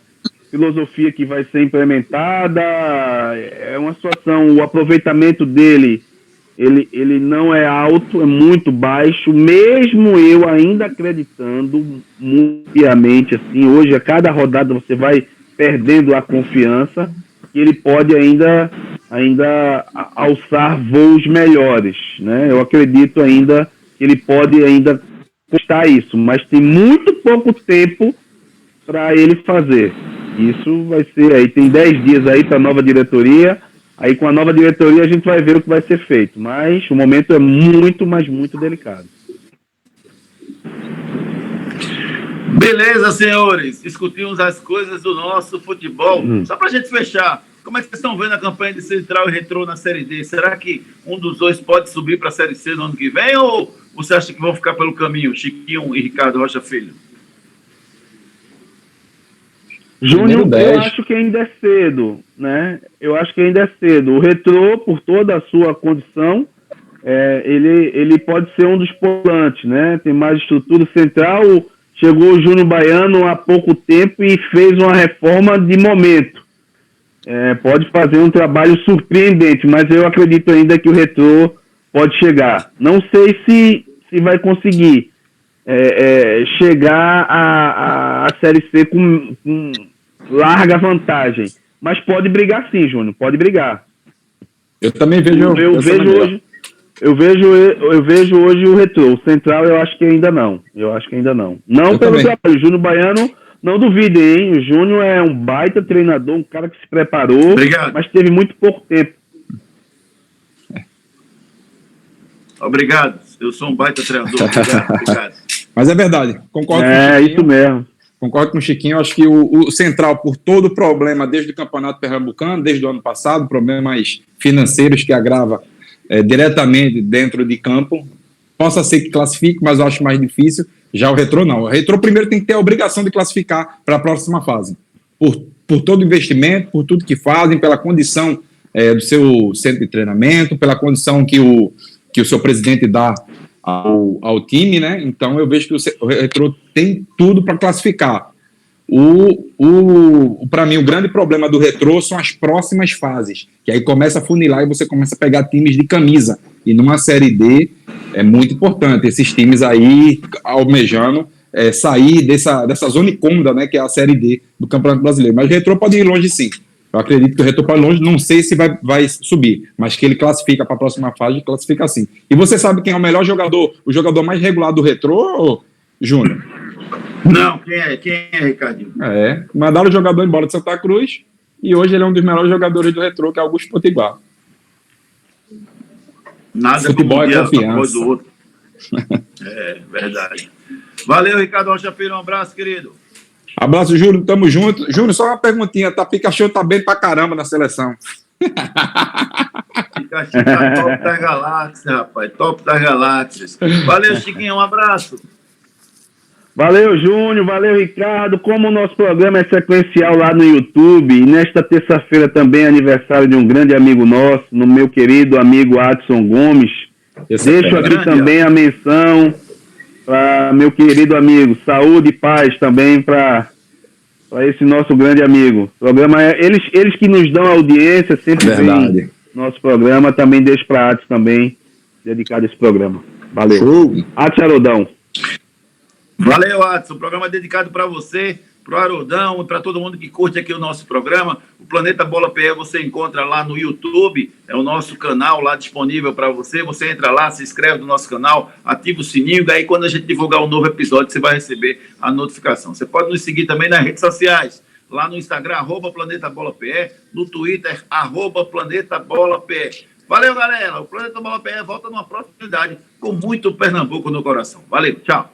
filosofia que vai ser implementada. É uma situação, o aproveitamento dele ele não é alto, é muito baixo, mesmo eu ainda acreditando muito piamente, assim, hoje a cada rodada você vai perdendo a confiança que ele pode ainda alçar voos melhores, né? Eu acredito ainda que ele pode ainda conquistar isso, mas tem muito pouco tempo para ele fazer. Isso vai ser aí, tem 10 dias aí para a nova diretoria. Aí com a nova diretoria a gente vai ver o que vai ser feito. Mas o momento é muito, mas muito delicado. Beleza, senhores. Discutimos as coisas do nosso futebol. Só para a gente fechar, como é que vocês estão vendo a campanha de Central e Retrô na Série D? Será que um dos dois pode subir para a Série C no ano que vem? Ou você acha que vão ficar pelo caminho, Chiquinho e Ricardo Rocha Filho? Júnior, Número 10. eu acho que ainda é cedo, né? Eu acho que ainda é cedo. O Retrô, por toda a sua condição, ele pode ser um dos volantes, né? Tem mais estrutura central. Chegou o Júnior Baiano há pouco tempo e fez uma reforma de momento. Pode fazer um trabalho surpreendente, mas eu acredito ainda que o Retrô pode chegar. Não sei se vai conseguir chegar à Série C com larga vantagem, mas pode brigar sim, Júnior, pode brigar. Eu também vejo. Eu vejo hoje o Retrô. O Central eu acho que ainda não. Não pelo também. trabalho. O Júnior Baiano, não duvidem, hein? O Júnior é um baita treinador, um cara que se preparou, Obrigado. mas teve muito pouco tempo. Obrigado. Eu sou um baita treinador. Obrigado. Mas é verdade. Concordo com o É, Chiquinho. isso mesmo. Concordo com o Chiquinho. Acho que o Central, por todo o problema desde o Campeonato Pernambucano, desde o ano passado, problemas financeiros que agrava diretamente dentro de campo, possa ser que classifique, mas eu acho mais difícil. Já o Retrô não. O Retrô primeiro tem que ter a obrigação de classificar para a próxima fase. Por todo o investimento, por tudo que fazem, pela condição do seu centro de treinamento, pela condição que o seu presidente dá ao time, né? Então eu vejo que o Retrô tem tudo para classificar. Para mim, o grande problema do Retrô são as próximas fases, que aí começa a funilar e você começa a pegar times de camisa. E numa Série D é muito importante esses times aí almejando sair dessa zona incômoda, né, que é a Série D do Campeonato Brasileiro. Mas o Retrô pode ir longe sim. Eu acredito que o Retrô pode ir longe, não sei se vai subir, mas que ele classifica para a próxima fase, classifica sim. E você sabe quem é o melhor jogador, o jogador mais regular do Retrô, Júnior? Não, quem é, Ricardinho? Mandaram o jogador embora de Santa Cruz e hoje ele é um dos melhores jogadores do Retrô, que é Augusto Potiguar. Nada Futebol como um é dia confiança. após o outro. Verdade. Valeu, Ricardo Rocha Filho, um abraço, querido. Abraço, Júnior, tamo junto. Júnior, só uma perguntinha, Pikachu tá bem pra caramba na seleção. Pikachu tá top das galáxias, rapaz, top das galáxias. Valeu, Chiquinho, um abraço. Valeu, Júnior, valeu, Ricardo. Como o nosso programa é sequencial lá no YouTube, e nesta terça-feira também é aniversário de um grande amigo nosso, no meu querido amigo Adson Gomes, deixo aqui também a menção para meu querido amigo, saúde e paz também para esse nosso grande amigo. O programa eles que nos dão audiência, sempre vem nosso programa, também deixo para Adson também, dedicado a esse programa. Valeu. Adson Haroldo. Valeu, Adson. O programa é dedicado para você, para o Haroldo e para todo mundo que curte aqui o nosso programa. O Planeta Bola PE você encontra lá no YouTube, é o nosso canal lá disponível para você. Você entra lá, se inscreve no nosso canal, ativa o sininho, daí quando a gente divulgar um novo episódio, você vai receber a notificação. Você pode nos seguir também nas redes sociais, lá no Instagram, @Planeta Bola PE, no Twitter, @Planeta Bola PE. Valeu, galera. O Planeta Bola PE volta numa próxima oportunidade com muito Pernambuco no coração. Valeu, tchau.